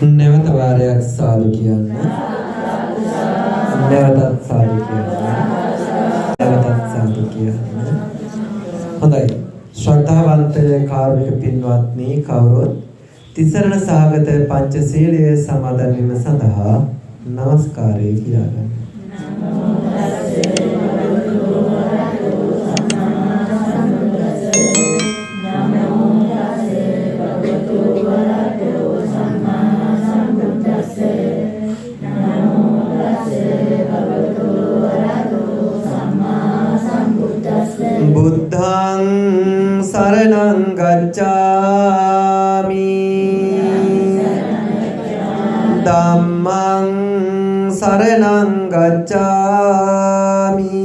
නැවත වාරයක් සාදු කියන්න. නැවතත් සාදු කියන්න. නැවතත් සාදු කියන්න. හොඳයි. ශ්‍රද්ධාවන්ත කාරුණික පින්වත්නි, කවුරුත් තිසරණ සහගත පංචශීලයේ සමාදන් වීම සඳහා නමස්කාරය කියාගන්න. බුද්ධං සරණං ගච්ඡාමි ධම්මං සරණං ගච්ඡාමි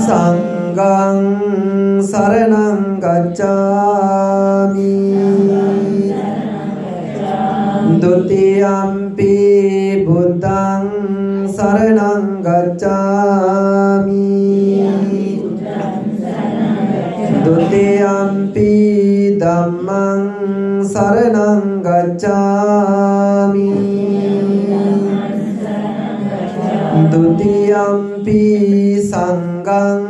සංඝං සරණං ගච්ඡාමි ဒုတိယံ පි බුද්ධං සරණං ගච්ඡාමි Dutiyampi dhammang saranang gacchami Dutiyampi sanghang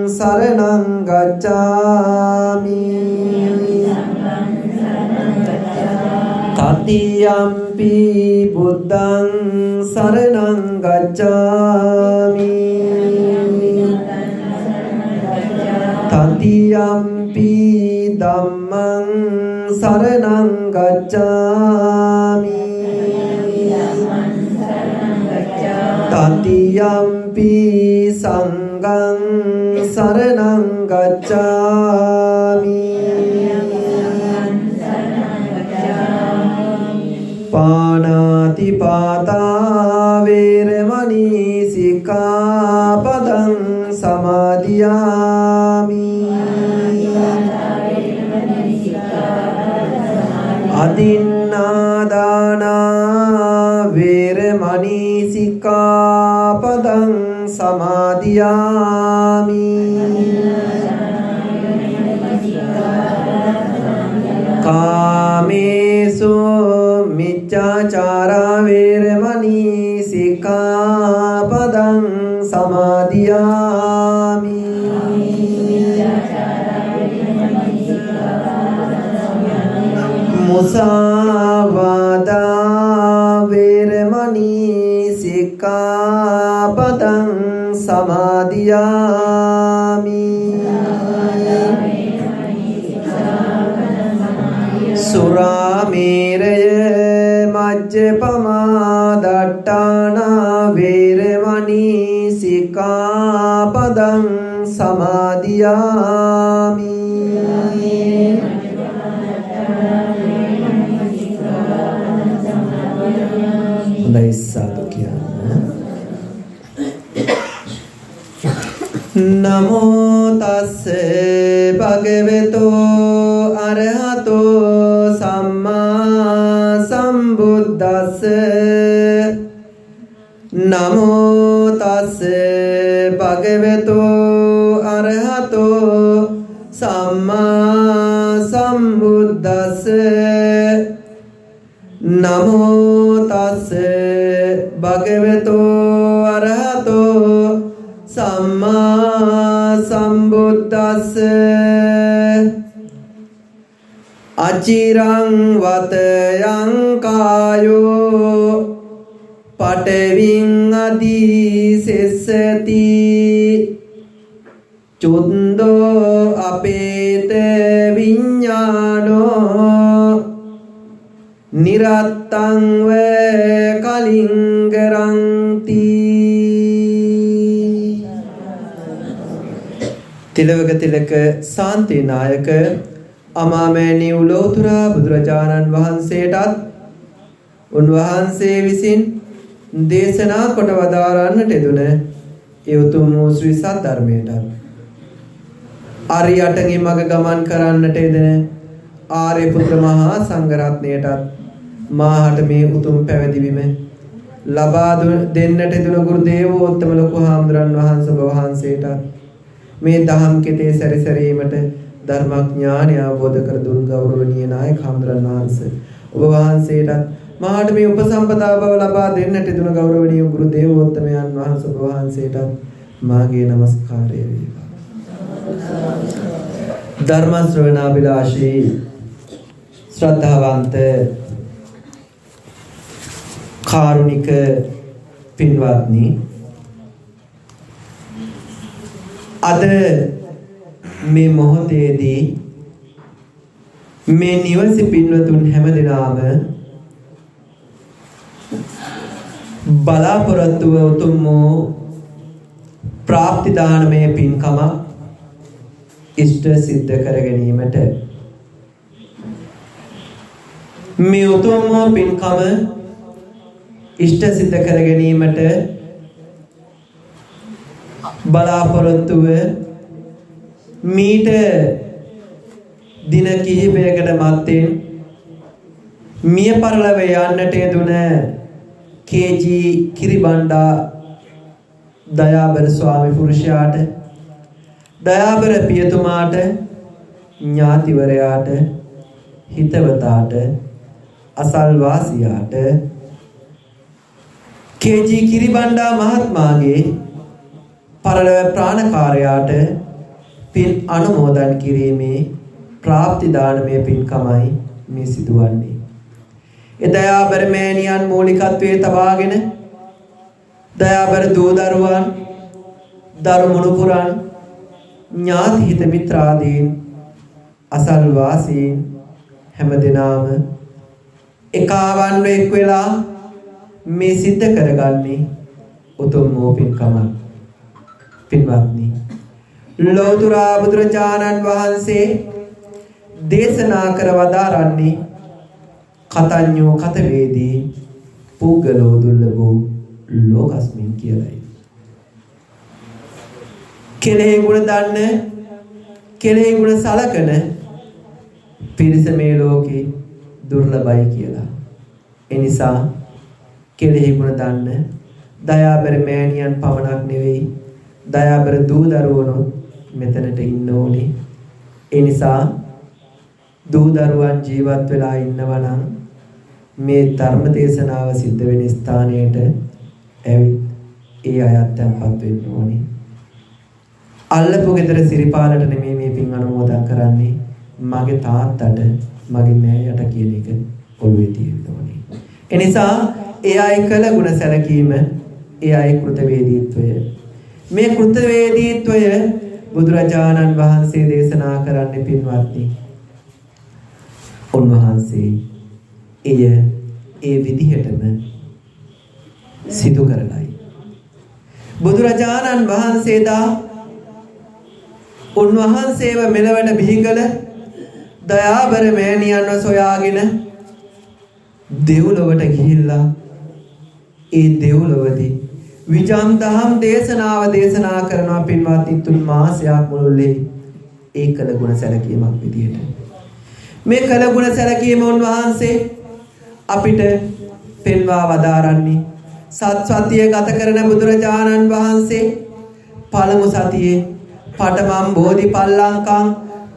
saranang gacchami Tatiyampi buddhang saranang gacchami Tatiyampi dhammang saranang gacchami Tatiyampi sanghang saranang gacchami Panati pata veramani sikkhapadang samadhiyami Adinādāna veramani sikkhapadang samadhiyami Kāmesu miccacara veramani sikkhapadang samadhiyami Musāvādā veramani sikkhapadang samadhiyami Surāmeraya majjapamā daṭṭāna veramani sikkhapadang samadhiyami Hondai sādu kiyanna. Namo tassa bhagavato arahato samma sambuddhassa Namo tassa bhagavato arahato samma sambuddhassa Namo tassa bhagavato arahato samma sambuddhassa Acirang vatayang kāyo pateving adhisessati Chundo apete viññāno Nirattang ve kalingaranti Tilaka tilaka Santi Nayaka අමාමෑණී උලෝතුරා බුදුරජාණන් වහන්සේටත් උන්වහන්සේ විසින් දේශනා කොට වදාරන්නට යෙදුන ඒ උතුම් වූ ශ්‍රී සද්ධර්මයට ආර්යයන්ගේ මඟ ගමන් කරන්නට යෙදෙන ආර්ය පුත්‍ර මහා සංඝරත්නයටත් මාහට මේ උතුම් පැවිදිවීම ලබා දෙන්නට යෙදුන ගුරු දේවෝත්තම ලොකු හාමුදුරන් වහන්සේටත් මේ දහම් කෙතේ සැරිසරීමට ධර්මඥානය අවබෝධ කර දුන් ගෞරවනීය නායක හාමුදුරන් වහන්සේ ඔබ වහන්සේටත් මාට මේ උපසම්පදා බව ලබා දෙන්නට දුන ගෞරවනීය ගුරු දේවෝත්තමයන් වහන්සේ ඔබ වහන්සේටත් මාගේ নমස්කාරය වේවා. ධර්ම ශ්‍රවණාභිලාෂී ශ්‍රද්ධාවන්ත කාරුණික පින්වත්නි, අද මේ මොහොතේදී මේ නිවසේ පින්වතුන් හැමදෙනාම බලාපොරොත්තු උතුම් ප්‍රාප්ති දානමය පින්කම ඉෂ්ට සිද්ධ කර ගැනීමට මේ උතුම් පින්කම ඉෂ්ට සිද්ධ කර ගැනීමට බලාපොරොත්තුව මීට දින කිහිපයකට මත්තෙන් මිය පරලව යන්නට යෙදුන කේ.ජී. කිරිබණ්ඩා දයාබර ස්වාමි පුරුෂයාට, දයාබර පියතුමාට, ඥාතිවරයාට, හිතවතාට, අසල්වාසියාට, කේ.ජී. කිරිබණ්ඩා මහත්මයාගේ පරලොව ප්‍රාණකාරයාට පින් අනුමෝදන් කිරීමේ ප්‍රාප්ති දානමය පින්කමයි මේ සිදුවන්නේ. ඒ දයාබර මෑණියන් මූලිකත්වයේ තබාගෙන දයාබර දූ දරුවන්, දරු මුණුපුරන්, ඥාති හිත මිත්‍රාදීන්, අසල්වාසීන් හැමදෙනාම එකවන්ව එක් වෙලා මේ සිද්ධ කරගන්නේ උතුම් වූ පින්කමක්. පින්වත්නි, ලෞතර බුදුරජාණන් වහන්සේ දේශනා කර වදාරන්නේ කතඤ්ඤෝ කතවේදී පුද්ගලෝ දුර්ලභෝ ලෝකස්මින් කියලායි. කෙලෙහි ගුණ දන්න, කෙලෙහි ගුණ සලකන පිරිස මේ ලෝකේ දුර්ලභයි කියලා. ඒ නිසා කෙලෙහි ගුණ දන්න දයාබර මෑණියන් පමණක් නෙවෙයි, දයාබර දූ දරුවනුත් මෙතනට ඉන්න ඕනේ. ඒ නිසා දූ දරුවන් ජීවත් වෙලා ඉන්නවා නම් මේ ධර්ම දේශනාව සිද්ධ වෙන ස්ථානයට ඇවිත් ඒ අයත් tempත් වෙන්න ඕනේ. අල්ලපු ගෙදර සිරිපාලට නෙමෙයි මේ පින් අනුමෝදන් කරන්නේ, මගේ තාත්තට, මගේ නෑයට කියන එක ඔළුවේ තියෙන්න ඕනේ. ඒ නිසා ඒ අය කළ ගුණ සැලකීම, ඒ අය කෘතවේදීත්වය, මේ කෘතවේදීත්වය බුදුරජාණන් වහන්සේ දේශනා කරන්නේ පින්වත්නි, උන්වහන්සේ ඒ විදිහටම සිදු කරලයි. බුදුරජාණන් වහන්සේදා උන්වහන්සේව මෙලවට බිහි කළ දයාබර මෑණියන්ව සොයාගෙන දෙව්ලොවට ගිහිල්ලා ඒ දෙව්ලොවදී විජම් දහම් දේශනාව දේශනා කරනවා පින්වත්නි. 3 මාසයක් මුළුල්ලේ ඒ කළ ගුණ සැලකීමක් විදියට මේ කළ ගුණ සැලකීම උන්වහන්සේ අපිට පෙන්වා වදාරන්නේ. සත්සතිය ගත කරන බුදුරජාණන් වහන්සේ පළමු සතියේ පඨමම් බෝධි පල්ලංකම්,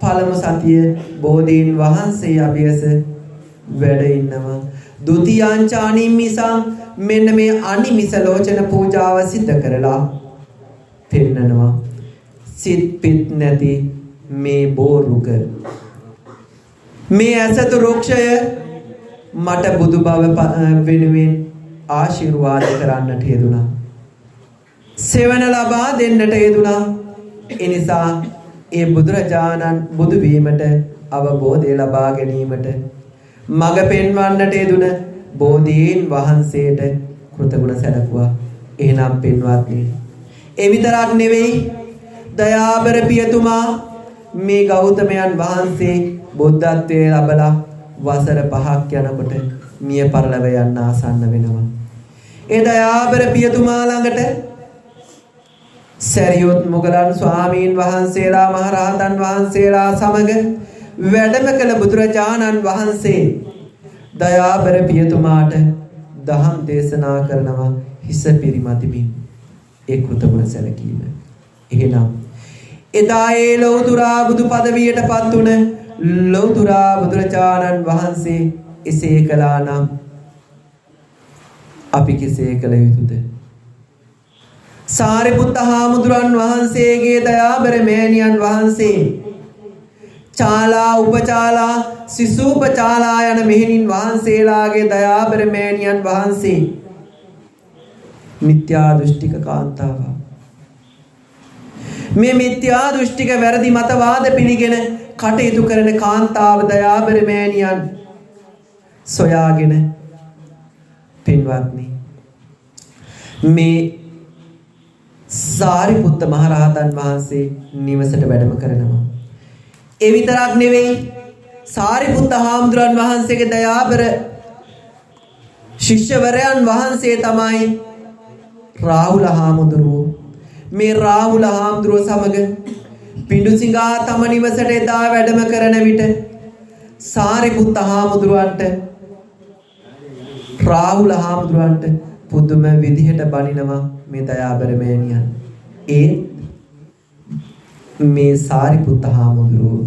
පළමු සතිය බෝධීන් වහන්සේ අභියස වැඩ ඉන්නවා. ဒုတိယං ච අනිමිසං, මෙන්න මේ අනිමිස ලෝචන පූජාව සිද්ධ කරලා පෙන්නනවා. සිත් පිත් නැති මේ බෝරුක, මේ ඇසතු රුක්ෂය මට බුදු බව වෙනුවෙන් ආශිර්වාද කරන්නට යෙදුණා, සෙවණ ලබා දෙන්නට යෙදුණා. එනිසා ඒ බුදුරජාණන් බුදු වීමට අවබෝධය ලබා ගැනීමට මඟ පෙන්වන්නට යෙදුන බෝධීන් වහන්සේට කෘතගුණ සැලකුවා. එහෙනම් පින්වත්නි, ඒ විතරක් නෙවෙයි, දයාබර පියතුමා මේ ගෞතමයන් වහන්සේ බුද්ධත්වයේ ලැබලා වසර 5ක් යනකොට මිය පරලව යන්න ආසන්න වෙනවා. ඒ දයාබර පියතුමා ළඟට සරියොත් මුගලන් ස්වාමීන් වහන්සේලා, මහරහතන් වහන්සේලා සමග වැඩම කළ බුදුරජාණන් වහන්සේ දයාබර පියතුමාට දහම් දේශනා කරනවා හිස පිරිමදිමින්. ඒ කෘතගුණ සැලකීම. එහෙනම් එදා ඒ ලෞතර බුදු පදවියට පත් වුණ ලෞතර බුදුරජාණන් වහන්සේ එසේ කළා නම් අපි කෙසේ කළ යුතුද? සාරිපුත්ත හාමුදුරන් වහන්සේගේ දයාබර මෑණියන් වහන්සේ චාලා උපචාලා සිසූපචාලා යන මෙහෙණින් වහන්සේලාගේ දයාබර මෑණියන් වහන්සේ මිත්‍යා දෘෂ්ටික කාන්තාවක්. මේ මිත්‍යා දෘෂ්ටික වැරදි මතවාද පිළිගෙන කටයුතු කරන කාන්තාව දයාබර මෑණියන් සොයාගෙන පින්වත්නි මේ සාරිපුත්ත මහරහතන් වහන්සේ නිවසට වැඩම කරනවා. ඒ විතරක් නෙවෙයි සාරිපුත්ත හාමුදුරන් වහන්සේගේ දයාබර ශිෂ්‍යවරයන් වහන්සේ තමයි රාහුල හාමුදුරුවෝ. මේ රාහුල හාමුදුරුවෝ සමග පිඬුසිඟා තම නිවසට එදා වැඩම කරන විට සාරිපුත්ත හාමුදුරුවන්ට රාහුල හාමුදුරුවන්ට පුදුම විදිහට බනිනවා මේ දයාබර මෑණියන්. ඒ මේ සාරිපුත්ත හාමුදුරුවෝ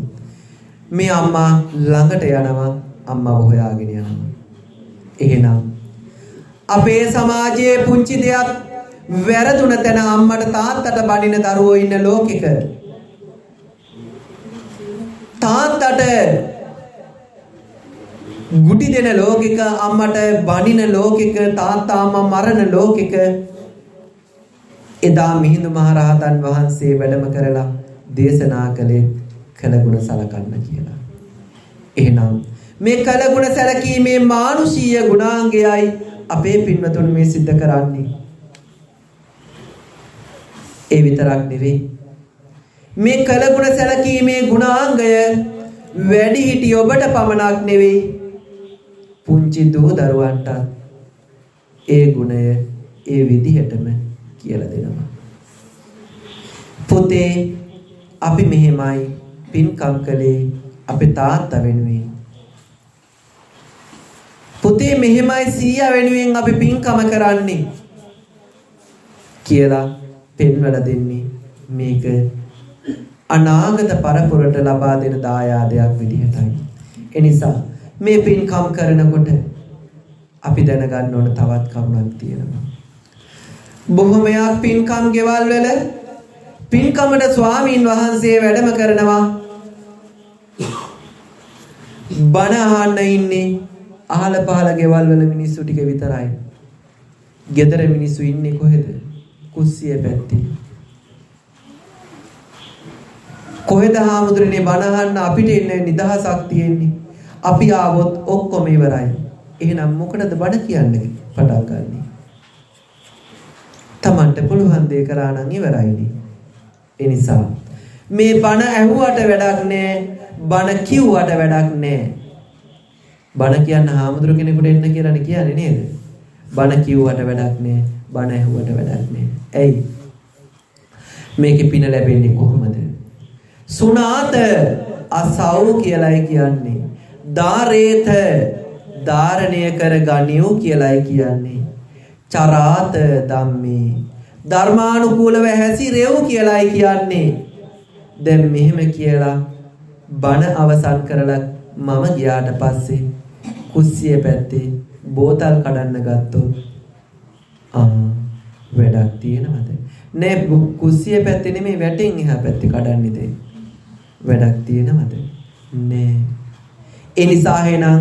මේ අම්මා ළඟට යනවා, අම්මව හොයාගෙන යනවා. එහෙනම් අපේ සමාජයේ පුංචි දෙයක් වැරදුන තැන අම්මට තාත්තට බනින දරුවෝ ඉන්න ලෝකෙක, තාත්තට ගුටි දෙන ලෝකෙක, අම්මට බනින ලෝකෙක, තාත්තා අම්මා මරන ලෝකෙක එදා මිහිඳු මහරහතන් වහන්සේ වැඩම කරලා දේශනා කළේ කළගුණ සලකන්න කියලා. එහෙනම් මේ කළගුණ සැලකීමේ මානුෂීය ගුණාංගයයි අපේ පින්වතුන් මේ සිද්ධ කරන්නේ. ඒ විතරක් නෙවෙයි මේ කළගුණ සැලකීමේ ගුණාංගය වැඩිහිටි ඔබට පමණක් නෙවෙයි පුංචි දූ දරුවන්ට ඒ ගුණය ඒ විදිහටම කියලා දෙනවා. පුතේ අපි මෙහෙමයි පින්කම් කළේ අපේ තාත්තා වෙනුවෙන්. පුතේ මෙහෙමයි සීයා වෙනුවෙන් අපි පින්කම කරන්නේ කියලා පෙන්වලා දෙන්නේ මේක අනාගත පරපුරට ලබා දෙන දායාදයක් විදිහටයි. ඒ නිසා මේ පින්කම් කරනකොට අපි දැනගන්න ඕන තවත් කරුණක් තියෙනවා. බොහොමයක් පින්කම් ගෙවල් වල පින්කමට ස්වාමීන් වහන්සේ වැඩම කරනවා. බණ අහන්න ඉන්නේ අහල පහල ගෙවල් වල මිනිස්සු ටික විතරයි. ගෙදර මිනිස්සු ඉන්නේ කොහෙද? කුස්සිය පැත්තේ. කොහෙද හාමුදුරනේ බණ අහන්න අපිට ඉන්නේ නිදහසක් තියෙන්නේ. අපි ආවොත් ඔක්කොම ඉවරයි. එහෙනම් මොකටද බණ කියන්නේ පටන් ගන්නෙ? තමන්ට පුළුවන් දේ කරා නම් ඉවරයිනේ. ඒ නිසා මේ බණ ඇහුවට වැඩක් නැහැ, බණ කිව්වට වැඩක් නැහැ. බණ කියන්න හාමුදුරු කෙනෙකුට එන්න කියලානේ කියන්නේ නේද? බණ කිව්වට වැඩක් නැහැ, බණ ඇහුවට වැඩක් නැහැ. ඇයි? මේකේ පින ලැබෙන්නේ කොහොමද? සුනාත අසව් කියලායි කියන්නේ. දාරේත ධාරණය කර ගනිව් කියලායි කියන්නේ. චරාත ධම්මේ ධර්මානුකූලව හැසිරෙව් කියලායි කියන්නේ. දැන් මෙහෙම කියලා බණ අවසන් කරලා මම ගියාට පස්සේ කුස්සිය පැත්තේ බෝතල් කඩන්න ගත්තොත් වැඩක් තියෙනවද? නෑ, කුස්සිය පැත්තේ නෙමෙයි වැටෙන් එහා පැත්තේ කඩන්නේ. වැඩක් තියෙනවද? නෑ. ඒ නිසා එහෙනම්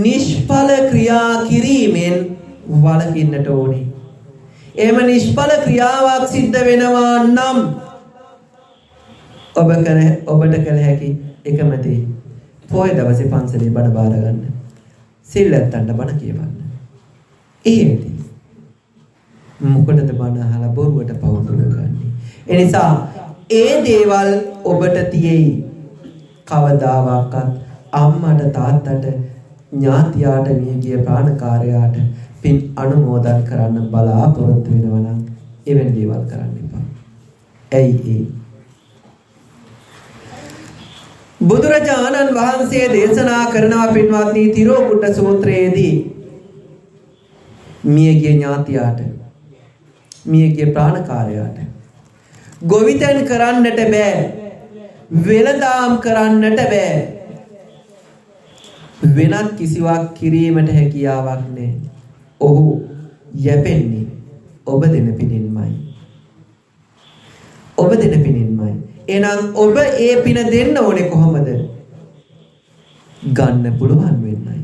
නිෂ්ඵල ක්‍රියා කිරීමෙන් වළකින්නට ඕනේ. එහෙම නිෂ්ඵල ක්‍රියාවක් සිද්ධ වෙනවා නම් ඔබට කළ හැකි එකම දේ පොය දවසේ පන්සලේ බණ බාර ගන්න. සිල් ඇත්තන්ට බණ කියවන්න. ඒටි මොකටද බණ අහලා බොරුවට පවුතුන ගන්නේ? ඒ නිසා ඒ දේවල් ඔබට තියෙයි. කවදාවත් අම්මට තාත්තට ඥාතියාට මියගිය ප්‍රාණකාරයාට පින් අනුමෝදන් කරන්න බලාපොරොත්තු වෙනවා නම් එවැනි දේවල් කරන්න එපා. ඇයි ඒ? බුදුරජාණන් වහන්සේ දේශනා කරනවා පින්වත්නි තිරෝකුට සූත්‍රයේදී මියගිය ඥාතියාට මියගිය ප්‍රාණකාරයාට ගොවිතැන් කරන්නට බෑ, වෙළඳාම් කරන්නට බෑ. වෙනත් කිසිවක් කිරීමට හැකියාවක් නැහැ. ඔහු යැපෙන්නේ ඔබ දෙන පිනින්මයි. ඔබ දෙන පිනින්මයි. එහෙනම් ඔබ ඒ පින දෙන්න ඕනේ කොහොමද? ගන්න පුළුවන් වෙන්නයි.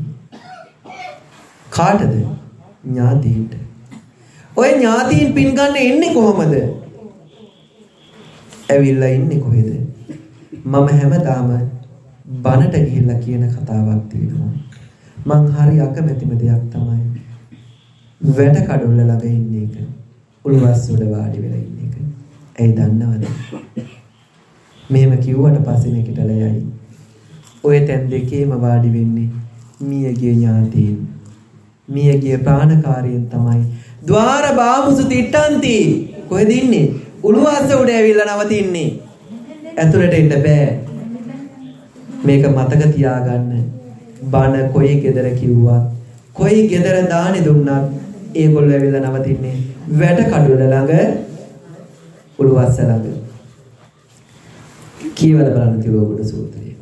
කාටද? ඥාතීන්ට. ඔය ඥාතීන් පින් ගන්න එන්නේ කොහොමද? ඇවිල්ලා ඉන්නේ කොහෙද? මම හැමදාම බනට ගිහිල්ලා කියන කතාවක් තියෙනවා. මං හරි අකමැතිම දෙයක් තමයි වැඩ කඩොල්ල ළඟ ඉන්න එක. උළුවස් උඩ වාඩි වෙලා ඉන්න එක. ඇයි දන්නවද? මෙහෙම කිව්වට පස්සේ නැකිටලා යයි. ඔය තැන් දෙකේම වාඩි වෙන්නේ මියගේ ඥාතීන්. මියගේ ප්‍රාණකාරයන් තමයි. ద్వාර බාමුසු තිට්ටන්ති. කොහෙද ඉන්නේ? උළුවස් උඩ ඇවිල්ලා නවතින්නේ. ඇතුළට එන්න බෑ. මේක මතක තියාගන්න. බණ කොයි ගෙදර කිව්වත්, කොයි ගෙදර දානේ දුන්නත් ඒගොල්ලෝ ඇවිල්ලා නවතින්නේ වැඩ කඩුවල ළඟ, උළුවස්ස ළඟ. කීවද බලන්න තිරුවගොඩ සූත්‍රය.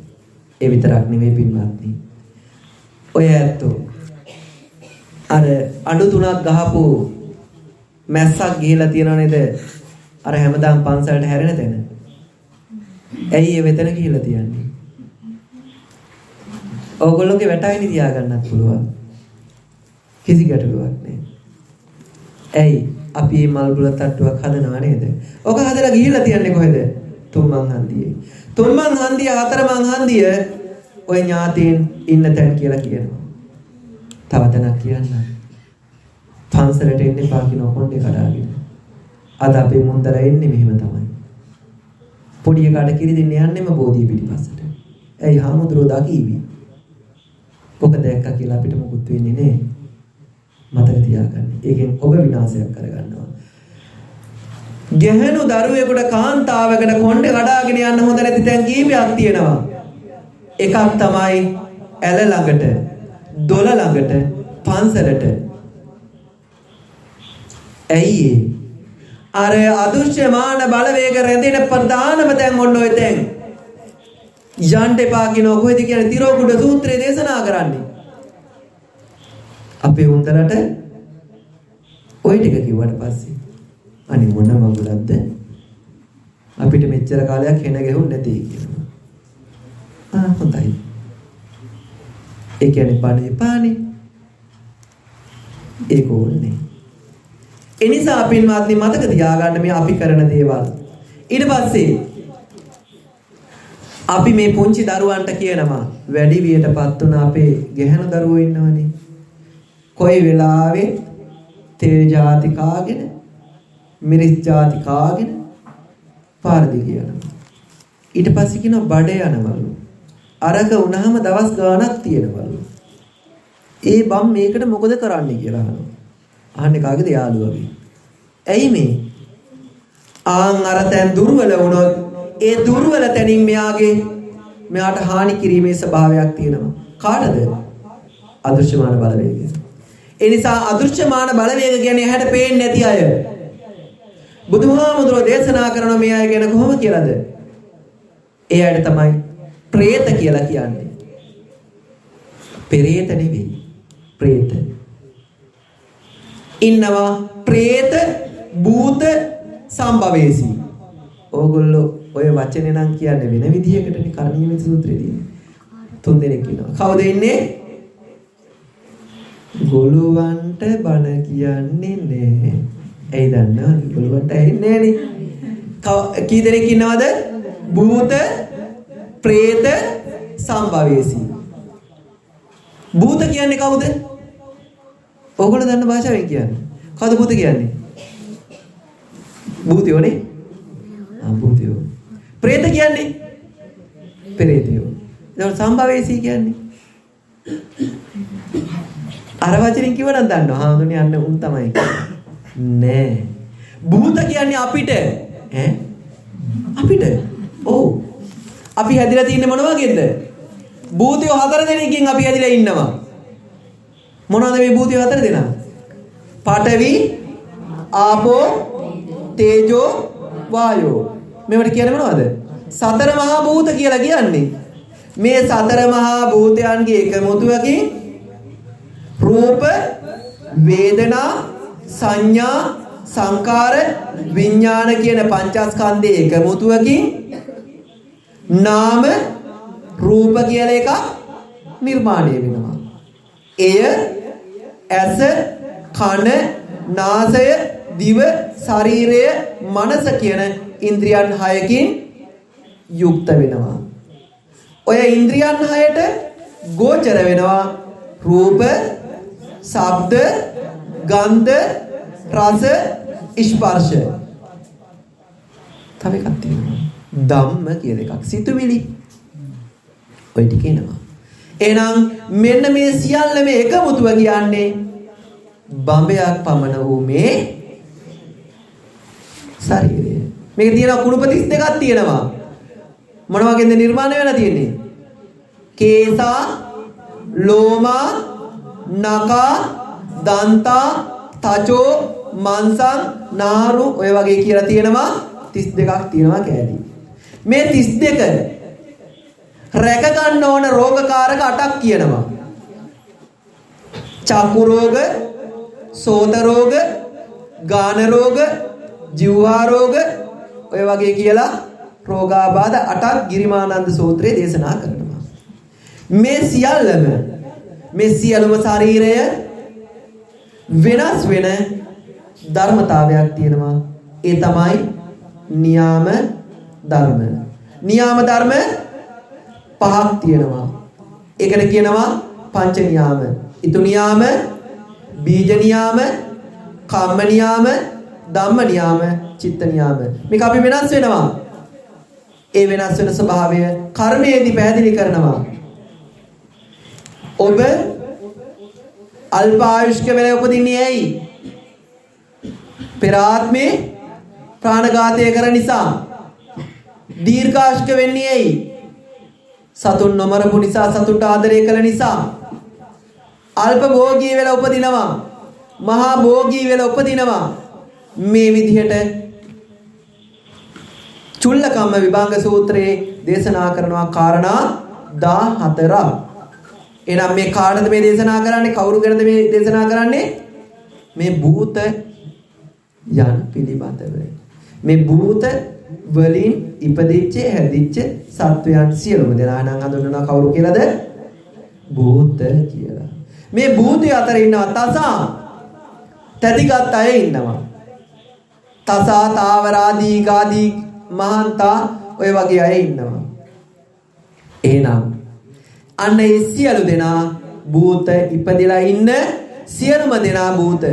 ඒ විතරක් නෙවෙයි පින්වත්නි. ඔය ඇත්තෝ අර අඬු තුනක් ගහපු මැස්සක් ගිහිලා තියනව නේද? අර හැමදාම පන්සලට හැරෙන තැන. ඇයි ඒ වෙතන ගිහිලා තියන්නේ? ඕගොල්ලෝගේ වැටයිනි තියාගන්නත් පුළුවන්. කිසි ගැටලුවක් නැහැ. ඇයි අපි මේ මල් බුල තට්ටුවක් හදනවා නේද? ඔක හදලා ගිහිල්ලා තියන්නේ කොහෙද? තුන්මන් හන්දියේ. තුන්මන් හන්දිය, හතරමන් හන්දිය ඔය ඥාතීන් ඉන්න තැන කියලා කියනවා. තව තැනක් කියන්න. පන්සලට එන්නේ පාකින කොණ්ඩේ කඩාගෙන. අද අපේ මුන්දලා එන්නේ මෙහෙම තමයි. පොඩි එකාට කිරි දෙන්න යන්නෙම බෝධිය පිටිපස්සට. ඇයි හාමුදුරුවෝ දකීවි? ඔබ දැක්කා කියලා අපිට මොකුත් වෙන්නේ නැහැ. මතක තියාගන්න. ඒකෙන් ඔබ විනාශයක් කරගන්නවා. ගැහණු දරුවෙකුට කාන්තාවකට කොණ්ඩේ කඩාගෙන යන්න හොඳ නැති තැන් කීපයක් තියෙනවා. එකක් තමයි ඇල ළඟට, දොල ළඟට, පන්සලට. ඇයි අර අදෘශ්‍යමාන බලවේග රැඳෙන ප්‍රධානම තැන් ඔන්න ඔය තැන්. යන්න එපා කියනවා. කොහෙද කියන්නේ? තිරෝකුඩ සූත්‍රයේ දේශනා කරන්නේ. අපේ උන්දලට ওই ටික කිව්වට පස්සේ අනේ මොන මඟුලක්ද? අපිට මෙච්චර කාලයක් හෙන ගැහුන්නේ නැති කියනවා. හොඳයි. ඒ කියන්නේ බණ එපානේ. ඒක ඕනේ. එනිසා පින්වත්නි මතක තියාගන්න මේ අපි කරන දේවල්. ඊට පස්සේ අපි මේ පුංචි දරුවන්ට කියනවා වැඩි වියටපත් වුණ අපේ ගැහණු දරුවෝ ඉන්නවනේ. කොයි වෙලාවෙ තේ ಜಾති කාගෙන, මිරිස් ಜಾති කාගෙන පාරදි කියනවා. ඊට පස්සේ කියනවා බඩේ යනවලු. අරක වුණාම දවස් ගාණක් තියෙනවලු. ඒ බම් මේකට මොකද කරන්නේ කියලා අහනවා. අහන්නේ කාගේද? යාළුවගේ. ඇයි මේ? අර තැන් දුර්වල වුණොත් ඒ දුර්වල තැනින් මෙයාට හානි කිරීමේ ස්වභාවයක් තියෙනවා. කාටද? අදෘශ්‍යමාන බලවේගය. ඒ නිසා අදෘශ්‍යමාන බලවේග කියන්නේ ඇහැට පේන්නේ නැති අය. බුදුහාමුදුරුවෝ දේශනා කරන මේ අය ගැන කොහොම කියලාද? ඒ අයට තමයි പ്രേත කියලා කියන්නේ. පෙරේත නෙවෙයි. പ്രേත. ඉන්නවා പ്രേත, භූත, සම්භවේසී. ඕගොල්ලෝ ඔය වචනේ නම් කියන්නේ වෙන විදිහකටනේ. කරණීය සූත්‍රයේදී තුන් දෙනෙක් ඉන්නවා. කවුද ඉන්නේ? ගොළුවන්ට බණ කියන්නේ නැහැ. ඇයි දන්නවද? ගොළුවන්ට ඇහෙන්නේ නැහනේ. කී දෙනෙක් ඉන්නවද? භූත, പ്രേත, සම්භවේසී. භූත කියන්නේ කවුද? ඕගොල්ලෝ දන්න භාෂාවෙන් කියන්නේ. කවුද භූත කියන්නේ? භූතයෝනේ. භූතයෝ. പ്രേත කියන්නේ? පෙරේතයෝ. ඒතකොට සම්භවේසී කියන්නේ? අර වචනින් කිව්වනම් දන්නවා. හාමුදුරනේ යන්න උන් තමයි. නෑ. භූත කියන්නේ අපිට. අපිට. ඔව්. අපි හැදිලා තින්නේ මොන වගේද? භූතයෝ 4 දෙනෙක්ගෙන් අපි හැදිලා ඉන්නවා. මොනවද මේ භූතයෝ 4 දෙනා? පඨවි, ආපෝ, තේජෝ, වායෝ. මේවට කියන්නේ මොනවද? සතර මහා භූත කියලා කියන්නේ. මේ සතර මහා භූතයන්ගේ එකමුතුවකින් රූප වේදනා සංඥා සංකාර විඥාන කියන පංචස්කන්ධයේ එකමුතුවකින් නාම රූප කියලා එකක් නිර්මාණය වෙනවා. එය ඇස කන නාසය දිව ශරීරය මනස කියන ඉන්ද්‍රියන් 6කින් යුක්ත වෙනවා. ඔය ඉන්ද්‍රියන් 6ට ගෝචර වෙනවා රූප, ශබ්ද, ගන්ධ, රස, ස්පර්ශ. තව එකක් තියෙනවා. ධම්ම කියලා එකක්. සිතුවිලි. ඔය ටික එනවා. එහෙනම් මෙන්න මේ සියල්ලම එකමුතුව කියන්නේ බඹයක් පමණ වූ මේ ශරීරය. මේක තියෙනවා කුණුප 32ක් තියෙනවා. මොන වගේද නිර්මාණය වෙලා තියෙන්නේ? කේසා, ලෝමා, නකා, දන්තා, තචෝ, මන්සං, නාරු ඔය වගේ කියලා තියෙනවා 32ක් තියෙනවා කෑලි. මේ 32 රැක ගන්න ඕන රෝගකාරක 8ක් කියනවා. චක්කු රෝග, සෝත රෝග, ගාන රෝග, ජීවා රෝග ඔය වගේ කියලා රෝගාබාධ 8ක් ගිරිමානන්ද සූත්‍රයේ දේශනා කරනවා. මේ සියලුම ශරීරය වෙනස් වෙන ධර්මතාවයක් තියෙනවා. ඒ තමයි නියාම ධර්ම. නියාම ධර්ම 5ක් තියෙනවා. ඒකට කියනවා පංච නියාම. ඊතු නියාම, බීජ නියාම, කම්ම නියාම, ධම්ම නියාම, චිත්ත නියාම. මේක අපි වෙනස් වෙනවා. ඒ වෙනස් වෙන ස්වභාවය කර්මයේදී පැහැදිලි කරනවා. ඔබ අල්පායුෂ්ක වෙලා උපදින්නේ ඇයි? පෙර ආත්මේ ප්‍රාණඝාතය කර නිසා. දීර්ඝායුෂ්ක වෙන්නේ ඇයි? සතුන් නොමරපු නිසා, සතුන්ට ආදරය කළ නිසා. අල්ප භෝගී වෙලා උපදිනවා. මහා භෝගී වෙලා උපදිනවා. මේ විදිහට චුල්ලකම්ම විභංග සූත්‍රයේ දේශනා කරනවා කාරණා 14ක්. එහෙනම් මේ කාටද මේ දේශනා කරන්නේ? කවුරු ගැනද මේ දේශනා කරන්නේ? මේ භූත යන පිළිබඳව. මේ භූත වලින් ඉපදිච්ච හැදිච්ච සත්වයන් සියලුම දෙනා නම් හඳුන්වනවා කවුරු කියලාද? භූත කියලා. මේ භූතය අතර ඉන්නවා තසා තැතිගත් අය ඉන්නවා. තසා තාවරාදී ගාදී මහන්තා ඔය වගේ අය ඉන්නවා. එහෙනම් අන්න ඒ සියලු දෙනා භූත ඉපදිලා ඉන්න සියලුම දෙනා භූත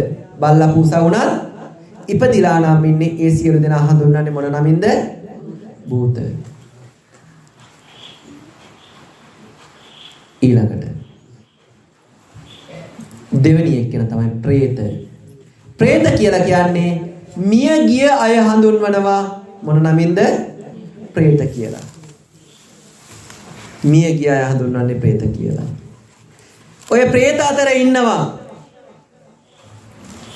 බල්ලා පූසා වුණත් ඉපදිලා නම් ඉන්නේ ඒ සියලු දෙනා හඳුන්වන්නේ මොන නමින්ද? භූත. ඊළඟට දෙවෙනි එක්කෙනා තමයි പ്രേත. പ്രേත කියලා කියන්නේ මිය ගිය අය හඳුන්වනවා මොන නමින්ද? പ്രേත කියලා. මිය ගිය අය හඳුන්වන්නේ പ്രേත කියලා. ඔය പ്രേත අතර ඉන්නවා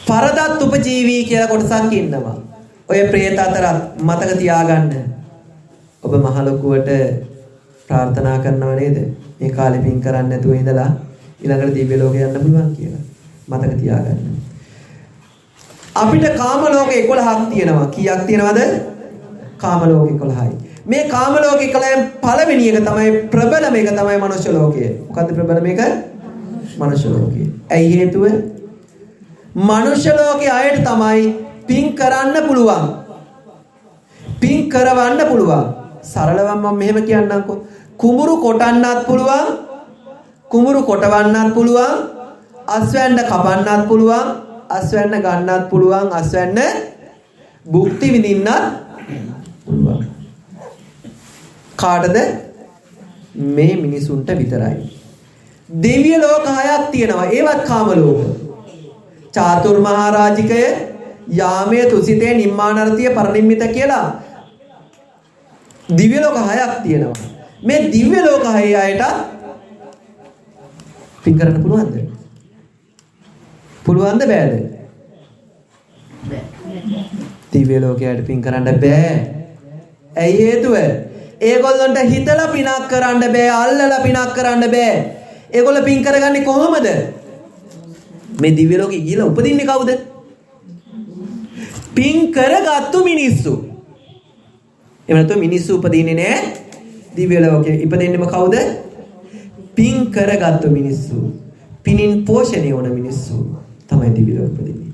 පරදත් උපජීවී කියලා කොටසක් ඉන්නවා. ඔය പ്രേත අතරත් මතක තියාගන්න. ඔබ මහ ලොකුවට ප්‍රාර්ථනා කරනව නේද? මේ කාලෙ පින් කරන්නේ නැතුව ඉඳලා ඊළඟට දිව්‍ය ලෝකේ යන්න පුළුවන් කියලා. මතක තියාගන්න. අපිට කාම ලෝක 11ක් තියෙනවා. කීයක් තියෙනවද? කාම ලෝක 11යි. මේ කාම ලෝක 11න් පළවෙනි එක තමයි ප්‍රබලම එක තමයි මනුෂ්‍ය ලෝකය. මොකද්ද ප්‍රබලම එක? මනුෂ්‍ය ලෝකය. ඇයි හේතුව? මනුෂ්‍ය ලෝකයේ අයට තමයි පින් කරන්න පුළුවන්. පින් කරවන්න පුළුවන්. සරලවම මම මෙහෙම කියන්නම්කෝ. කුඹුරු කොටන්නත් පුළුවන්. කුඹුරු කොටවන්නත් පුළුවන්. අස්වැන්න කපන්නත් පුළුවන්. අස්වැන්න ගන්නත් පුළුවන්. අස්වැන්න භුක්ති විඳින්නත් පුළුවන්. කාටද? මේ මිනිසුන්ට විතරයි. දිව්‍ය ලෝක 6ක් තියෙනවා. ඒවත් කාම ලෝක. චාතුර් මහරජිකය, යාමයේ තුසිතේ නිම්මානර්තිය පරිනිම්මිත කියලා දිව්‍ය ලෝක 6ක් තියෙනවා. මේ දිව්‍ය ලෝක 6 අයට පින් කරන්න පුළුවන්ද? පුළුවන්ද බෑද? දිව්‍ය ලෝකයට පින් කරන්න බෑ. ඇයි හේතුව? ඒගොල්ලන්ට හිතලා පිනක් කරන්න බෑ, අල්ලලා පිනක් කරන්න බෑ. ඒගොල්ලෝ පින් කරගන්නේ කොහොමද? මේ දිව්‍ය ලෝකෙ ගිහලා උපදින්නේ කවුද? පින් කරගත්තු මිනිස්සු. එහෙම නැත්නම් මිනිස්සු උපදින්නේ නෑ දිව්‍ය ලෝකෙ. ඉපදෙන්නේම කවුද? පින් කරගත්තු මිනිස්සු. පිනින් පෝෂණය වුණ මිනිස්සු තමයි දිව්‍ය ලෝකෙ උපදින්නේ.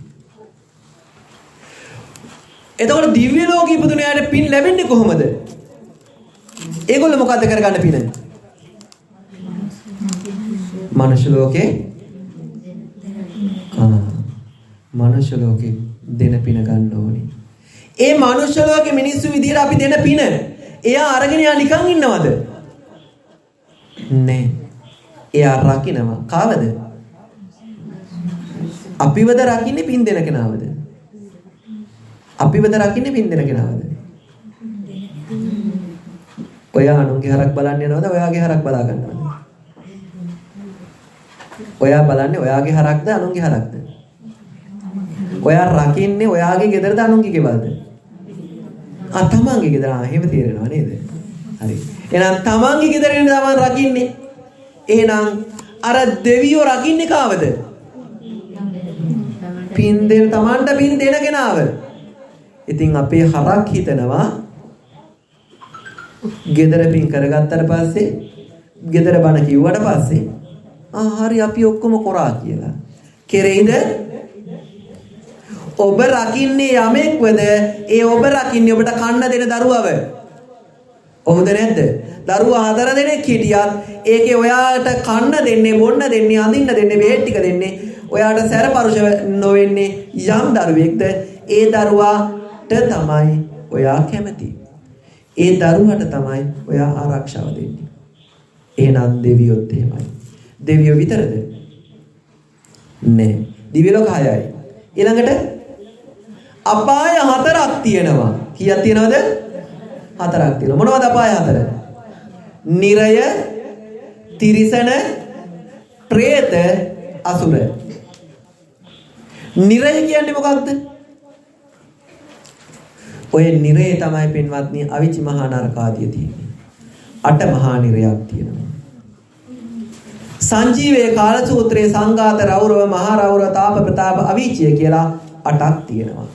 එතකොට දිව්‍ය ලෝකෙ ඉපදුන යාට පින් ලැබෙන්නේ කොහොමද? ඒගොල්ලෝ මොකද්ද කරගන්න පින? මනුෂ්‍ය ලෝකේ මනුෂ්‍ය ලෝකේ දෙන පින ගන්න ඕනේ. ඒ මනුෂ්‍ය ලෝකේ මිනිස්සු විදියට අපි දෙන පින එයා අරගෙන යා නිකන් ඉන්නවද? නෑ. එයා රකින්නවා. කාවද? අපිවද රකින්නේ පින් දෙන කෙනාවද? අපිවද රකින්නේ පින් දෙන කෙනාවද? ඔයා අනුන්ගේ හරක් බලන්න යනවද? ඔයාගේ හරක් බලා ගන්නවද? ඔයා බලන්නේ ඔයාගේ හරක්ද අනුන්ගේ හරක්ද? ඔයා රකින්නේ ඔයාගේ ගෙදරද අනුන්ගේ ගෙවල්ද? තමන්ගේ ගෙදර. එහෙම තේරෙනව නේද? හරි. එහෙනම් තමන්ගේ ගෙදරින් තමන් රකින්නේ. එහෙනම් අර දෙවියෝ රකින්නේ කාවද? පින් දෙන තමන්ට පින් දෙන කෙනාව. ඉතින් අපේ හරක් හිතනවා ගෙදර පින් කරගත්තට පස්සේ ගෙදර බණ කිව්වට පස්සේ හරි අපි ඔක්කොම කරා කියලා. කෙරෙයිද? ඔබ රකින්නේ යමෙක්වද? ඒ ඔබ රකින්නේ ඔබට කන්න දෙන දරුවව. ඔහොද නැද්ද? දරුවා 4 දෙනෙක් හිටියත් ඒකේ ඔයාට කන්න දෙන්නේ, බොන්න දෙන්නේ, අඳින්න දෙන්නේ, බෙහෙත් ටික දෙන්නේ ඔයාට සැරපරුෂ නොවෙන්නේ යම් දරුවෙක්ද ඒ දරුවාට තමයි ඔයා කැමති. ඒ දරුවාට තමයි ඔයා ආරක්ෂාව දෙන්නේ. එහෙනම් දෙවියොත් එහෙමයි. දෙවියෝ විතරද? නෑ. දිව්‍ය ලෝක 6යි. ඊළඟට අපාය 4ක් තියෙනවා. කීයක් තියෙනවද? 4ක් තියෙනවා. මොනවද අපාය 4? නිරය, තිරිසන, പ്രേත, අසුර. නිරය කියන්නේ මොකක්ද? ඔය නිරේ තමයි පින්වත්නි අවිචි මහා නරකාදිය තියෙන්නේ. 8 මහා නිරයක් තියෙනවා. සංජීවයේ කාල සූත්‍රයේ සංඝාත රෞරව මහා රෞරව තාප ප්‍රතාප අවීචිය කියලා 8ක් තියෙනවා.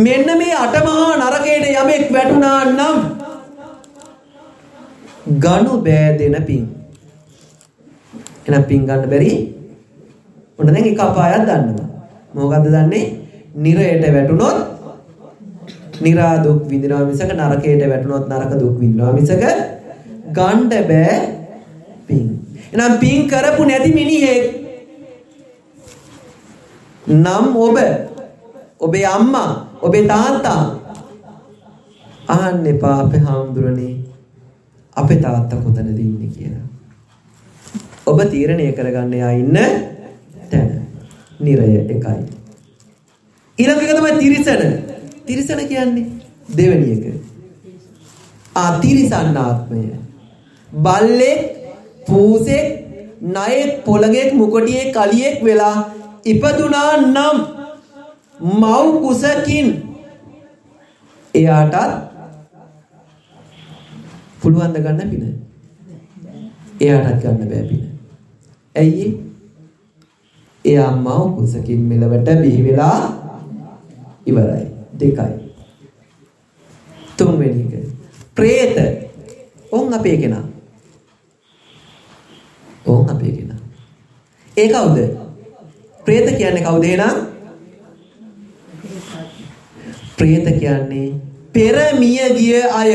මෙන්න මේ 8 මහා නරකයට යමෙක් වැටුණා නම් ගනු බෑදෙන පින්. එහෙනම් පින් ගන්න බැරි. ඔන්න දැන් එක අපායක් දන්නවා. මොකද්ද දන්නේ? නිරයට වැටුණොත් නිරා දුක් විඳිනවා මිසක නරකයට වැටුණොත් නරක දුක් විඳිනවා මිසක ගන්න බෑ පින්. එහෙනම් පින් කරපු නැති මිනිහෙක් නම් ඔබේ අම්මා, ඔබේ තාත්තා අහන්න එපා අපේ හාමුදුරනේ අපේ තාත්තා කොතනද ඉන්නේ කියලා. ඔබ තීරණය කරගන්න යා ඉන්න තැන. නිරය එකයි. ඊළඟ එක තමයි තිරිසන. තිරිසන කියන්නේ දෙවෙනි එක. තිරිසන් ආත්මය. බල්ලෙක්, පූසෙක්, නයෙක්, පොළගෙක්, මුකොටියෙක්, කලියෙක් වෙලා ඉපදුනා නම් මව් කුසකින් එයාටත් පුළුවන් ද ගන්න පින? එයාටත් ගන්න බෑ පින. ඇයි? එයා මව් කුසකින් මෙලවට බිහි වෙලා ඉවරයි. 2යි. 3වෙනි එක. പ്രേත. ඔවුන් අපේ කෙනා. ඔවුන් අපේ කෙනා. ඒ කවුද? പ്രേත කියන්නේ කවුද එහෙනම්? പ്രേත කියන්නේ පෙර මිය ගිය අය.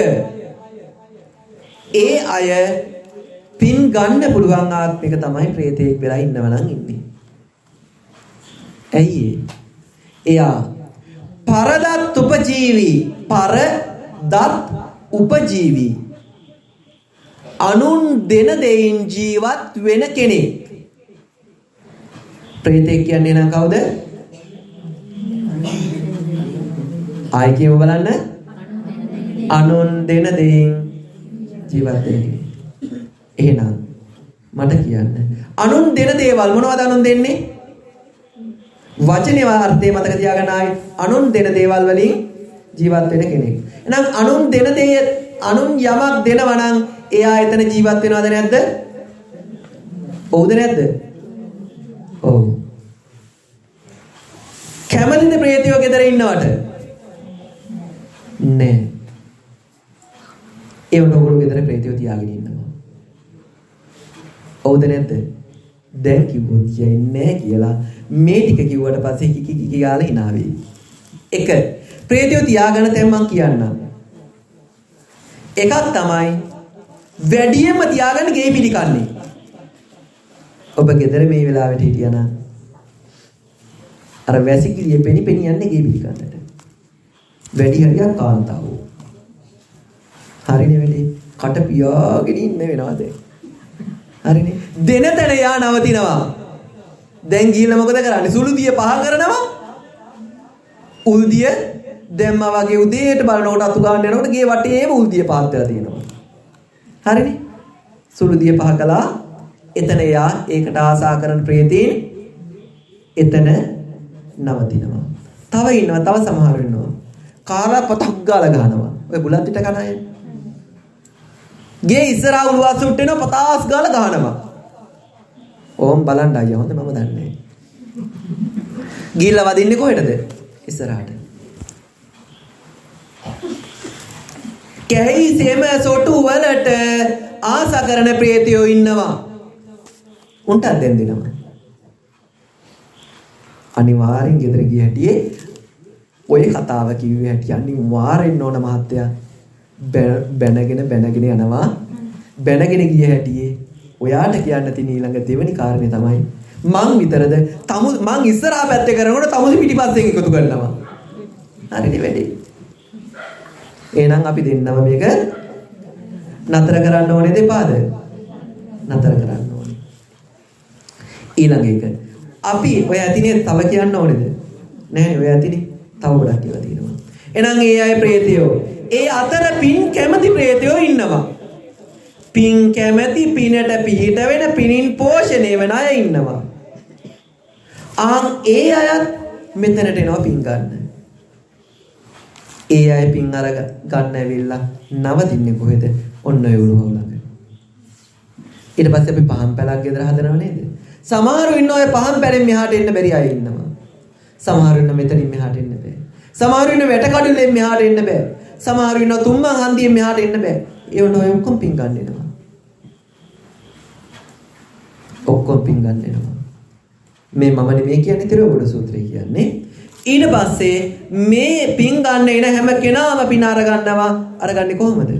ඒ අය පින් ගන්න පුළුවන් ආත්මික තමයි പ്രേතෙක් වෙලා ඉන්නව නම් ඉන්නේ. ඇයි එයා පරදත් උපජීවි. පරදත් උපජීවි. අනුන් දෙන දෙයින් ජීවත් වෙන කෙනෙක්. പ്രേතෙක් කියන්නේ නම් කවුද? ආයි කියමු බලන්න. අනුන් දෙන දෙයින් ජීවත් වෙන කෙනෙක්. එහෙනම් මට කියන්න. අනුන් දෙන දේවල් මොනවද අනුන් දෙන්නේ? වචනේ අර්ථය මතක තියාගන්න ආයි. අනුන් දෙන දේවල් වලින් ජීවත් වෙන කෙනෙක්. එහෙනම් අනුන් දෙන දේ අනුන් යමක් දෙනවා නම් එයා එතන ජීවත් වෙනවද නැද්ද? ඔව්ද නැද්ද? ඔව්. කැමතිද ප්‍රේතයෝ ගෙදර ඉන්නවට? නෑ. ඒ වුණොත් ගෙදර ප්‍රේතයෝ තියාගෙන ඉන්නවා. ඔව්ද නැද්ද? දැන් කිව්වොත් යන්නේ නෑ කියලා මේ ටික කිව්වට පස්සේ කිකි ගාලා hina වෙයි. එක ප්‍රේතයෝ තියාගෙන දැන් මං කියන්නම්. එකක් තමයි වැඩියෙන්ම තියාගෙන ගේ පිළිකන්නේ. ඔබ ගෙදර මේ වෙලාවට හිටියනම් අර වැසිකිළිය පෙනි යන්නේ ගේ පිළිකන්නට. වැඩි හරියක් කාන්තාවෝ. හරිනේ වැඩි කට පියාගෙන ඉන්න වෙනවද? හරිනේ. දෙන තැන යා නවතිනවා. දැන් ගිහිල්ලා මොකද කරන්නේ? සුළුදිය පහ කරනවා. උල්දිය දැම්මා වගේ උදේට බලනකොට අතු ගන්න යනකොට ගේ වටේම උල්දිය පහත් වෙලා තියෙනවා. හරිනේ. සුළුදිය පහ කළා. එතන යා ඒකට ආසා කරන ප්‍රේතීන් එතන නවතිනවා. තව ඉන්නවා. තව සමහර ඉන්නවා. කාලා පතක් ගාලා ගහනවා. ඔය බුලත් පිට කන අය. ගේ ඉස්සරහා උළුවස් උට් වෙනවා පතාස් ගාලා ගහනවා. ඕම් බලන්න අයියා හොඳ මම දන්නේ. ගිහිල්ලා වදින්නේ කොහෙටද? ඉස්සරහට. කැහි සෙම සොටු වලට ආසා කරන ප්‍රේතයෝ ඉන්නවා. උන්ට දැන් දෙනවා. අනිවාර්යෙන් ගෙදර ගිය හැටියේ ඔය කතාව කිව්වේ හැටි අනිවාර්යෙන් ඕන මහත්තයා බැනගෙන යනවා. බැනගෙන ගිය හැටියේ ඔයාට කියන්න තියෙන ඊළඟ දෙවෙනි කාරණේ තමයි මං විතරද මං ඉස්සරහා පැත්තේ කරනකොට තමුසි පිටිපස්සෙන් එකතු කරනවා. හරිනේ වැඩි. එහෙනම් අපි දෙන්නම මේක නතර කරන්න ඕනේ දෙපාද? නතර කරන්න ඕනේ. ඊළඟ එක අපි ඔය ඇතිනේ තව කියන්න ඕනේද? නෑනේ ඔය ඇතිනේ තව ගොඩක් කියලා තියෙනවා. එහෙනම් ඒ අය ප්‍රේතයෝ. ඒ අතර පින් කැමති ප්‍රේතයෝ ඉන්නවා. පින් කැමැති පිනට පිහිට වෙන පිනින් පෝෂණය වෙන අය ඉන්නවා. ඒ අයත් මෙතනට එනවා පින් ගන්න. ඒ අය පින් අර ගන්න ඇවිල්ලා නවතින්නේ කොහෙද? ඔන්න ඔය උළුව ළඟ. ඊට පස්සේ අපි පහන් පැලක් ගෙදර හදනව නේද? සමහරු ඉන්න ඔය පහන් පැලෙන් මෙහාට එන්න බැරි අය ඉන්නවා. සමහරු ඉන්න මෙතනින් මෙහාට එන්න බෑ. සමහරු ඉන්න වැට කඩුලෙන් මෙහාට එන්න බෑ. සමහරු ඉන්න තුම්මන් හන්දියෙන් මෙහාට එන්න බෑ. ඒ වුණ ඔය ඔක්කොම පින් ගන්න එනවා. ඔක්කොම පින් ගන්න එනවා. මේ මම නෙමෙයි කියන්නේ තිරුවබුඩ සූත්‍රය කියන්නේ. ඊට පස්සේ මේ පින් ගන්න එන හැම කෙනාම පින් අරගන්නවා. අරගන්නේ කොහොමද?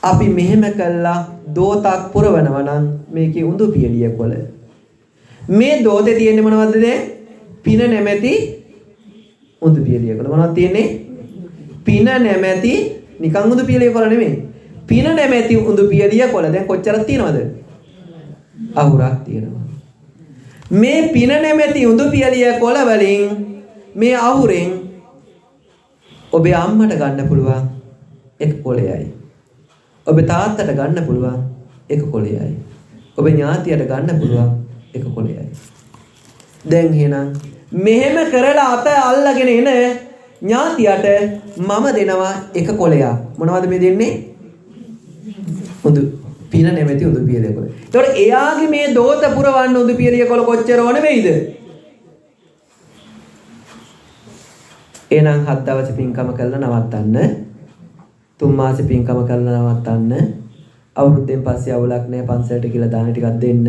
අපි මෙහෙම කළා දෝතක් පුරවනවා නම් මේකේ උඳු පියලිය කොළ. මේ දෝතේ තියෙන්නේ මොනවද? පින නැමැති උඳු පියලිය කොළ. මොනවද තියෙන්නේ? පින නැමැති නිකන් උඳු පියලිය කොළ නෙමෙයි. පින නැමැති උඳු පියලිය කොළ. දැන් කොච්චරක් තියෙනවද? අහුරක් තියෙනවා. මේ පින නැමැති උඳු පියලිය කොළ වලින් මේ අහුරෙන් ඔබේ අම්මට ගන්න පුළුවන් එක කොළයයි. ඔබේ තාත්තට ගන්න පුළුවන් එක කොළයයි. ඔබේ ඥාතියට ගන්න පුළුවන් එක කොළයයි. දැන් එහෙනම් මෙහෙම කරලා අත අල්ලගෙන එන ඥාතියට මම දෙනවා එක කොළයක්. මොනවද මේ දෙන්නේ? උඳු පින නැමැති උඳු පියලිය කොළ. ඒතකොට එයාගේ මේ දෝත පුරවන්න උඳු පියලිය කොළ කොච්චර ඕන වෙයිද? එහෙනම් 7 දවස් පින්කම කරලා නවත්තන්න. 3 මාස පින්කම කරලා නවත්තන්න. අවුරුද්දෙන් පස්සේ අවුලක් නැහැ පන්සලට කියලා දාන ටිකක් දෙන්න.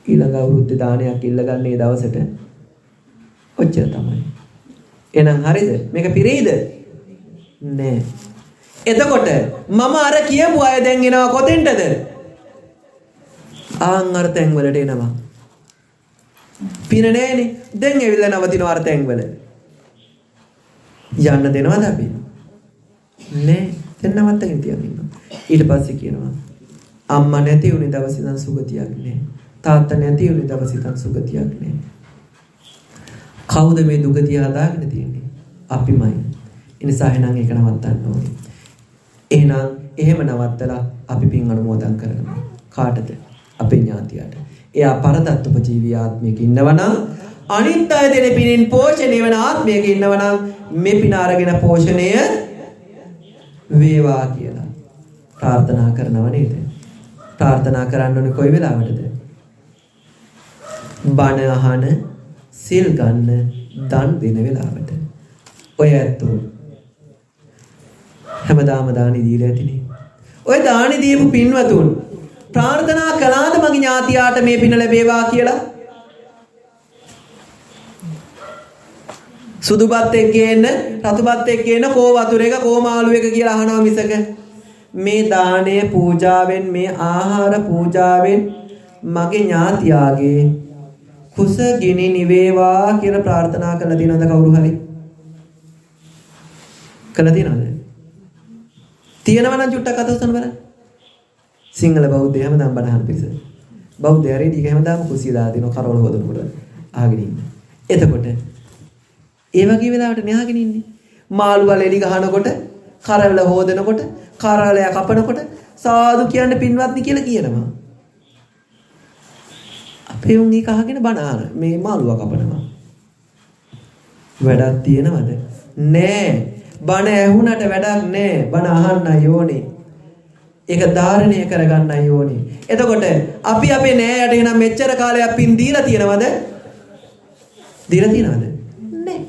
ඊළඟ අවුරුද්දේ දානයක් ඉල්ලගන්න ඒ දවසට. ඔච්චර තමයි. එහෙනම් හරිද? මේක පිරෙයිද? නෑ. එතකොට මම අර කියපු අය දැන් එනවා කොතෙන්ටද? අර තැන් වලට එනවා. පින නෑනේ. දැන් ඇවිල්ලා නවතිනවා අර තැන් වල. යන්න දෙනවද අපි? නෑ. දැන් නවත්තගෙන තියන් ඉන්නවා. ඊට පස්සේ කියනවා අම්මා නැති වුණේ දවස් ඉඳන් සුගතියක් නෑ. තාත්තා නැති වුණේ දවස් ඉඳන් සුගතියක් නෑ. කවුද මේ දුගතිය හදාගෙන තියෙන්නේ? අපිමයි. ඒ නිසා එහෙනම් ඒක නවත්තන්න ඕනේ. එහෙනම් එහෙම නවත්තලා අපි පින් අනුමෝදන් කරනවා. කාටද? අපේ ඥාතියට. එයා පරදත්ත උපජීවී ආත්මයක ඉන්නවනම් අනිත් අය දෙන පිනෙන් පෝෂණය වෙන ආත්මයක ඉන්නවනම් මේ පින අරගෙන පෝෂණය වේවා කියලා ප්‍රාර්ථනා කරනව නේද? ප්‍රාර්ථනා කරන්න ඕනේ කොයි වෙලාවටද? බණ අහන, සිල් ගන්න, දන් දෙන වෙලාවට. ඔය ඇත්තෝ හැමදාම දානි දීලා ඇතිනේ. ඔය දානි දීපු පින්වතුන් ප්‍රාර්ථනා කළාද මගේ ඥාතියාට මේ පින ලැබේවා කියලා? සුදුපත් එක්ක එන්න, රතුපත් එක්ක එන්න, කෝ වතුර එක, කෝ මාළු එක කියලා අහනවා මිසක මේ දානය පූජාවෙන්, මේ ආහාර පූජාවෙන් මගේ ඥාතියාගේ කුස ගිනි නිවේවා කියලා ප්‍රාර්ථනා කරලා තියෙනවද කවුරු හරි? කරලා තියෙනවද? තියෙනවා නම් චුට්ටක් අත උස්සන්න බලන්න. සිංහල බෞද්ධය හැමදාම බණ අහන පිරිස. බෞද්ධය රෙඩි හැමදාම කුසිය දාලා දිනන කරවල හොදනකොට අහගෙන ඉන්න. එතකොට ඒ වගේ වෙලාවට න්යාගෙන ඉන්නේ. මාළු වල එලි ගහනකොට, කරවල හොදනකොට, කරවලය කපනකොට සාදු කියන්නේ පින්වත්නි කියලා කියනවා. අපේ උන් එක අහගෙන බණ අහන මේ මාළුව කපනවා. වැඩක් තියෙනවද? නෑ. බණ ඇහුණට වැඩක් නෑ. බණ අහන්නයි ඕනේ. ඒක ධාරණය කරගන්නයි ඕනේ. එතකොට අපි අපේ නෑයට එනම් මෙච්චර කාලයක් පින් දීලා තියෙනවද? දීලා තියෙනවද? නෑ.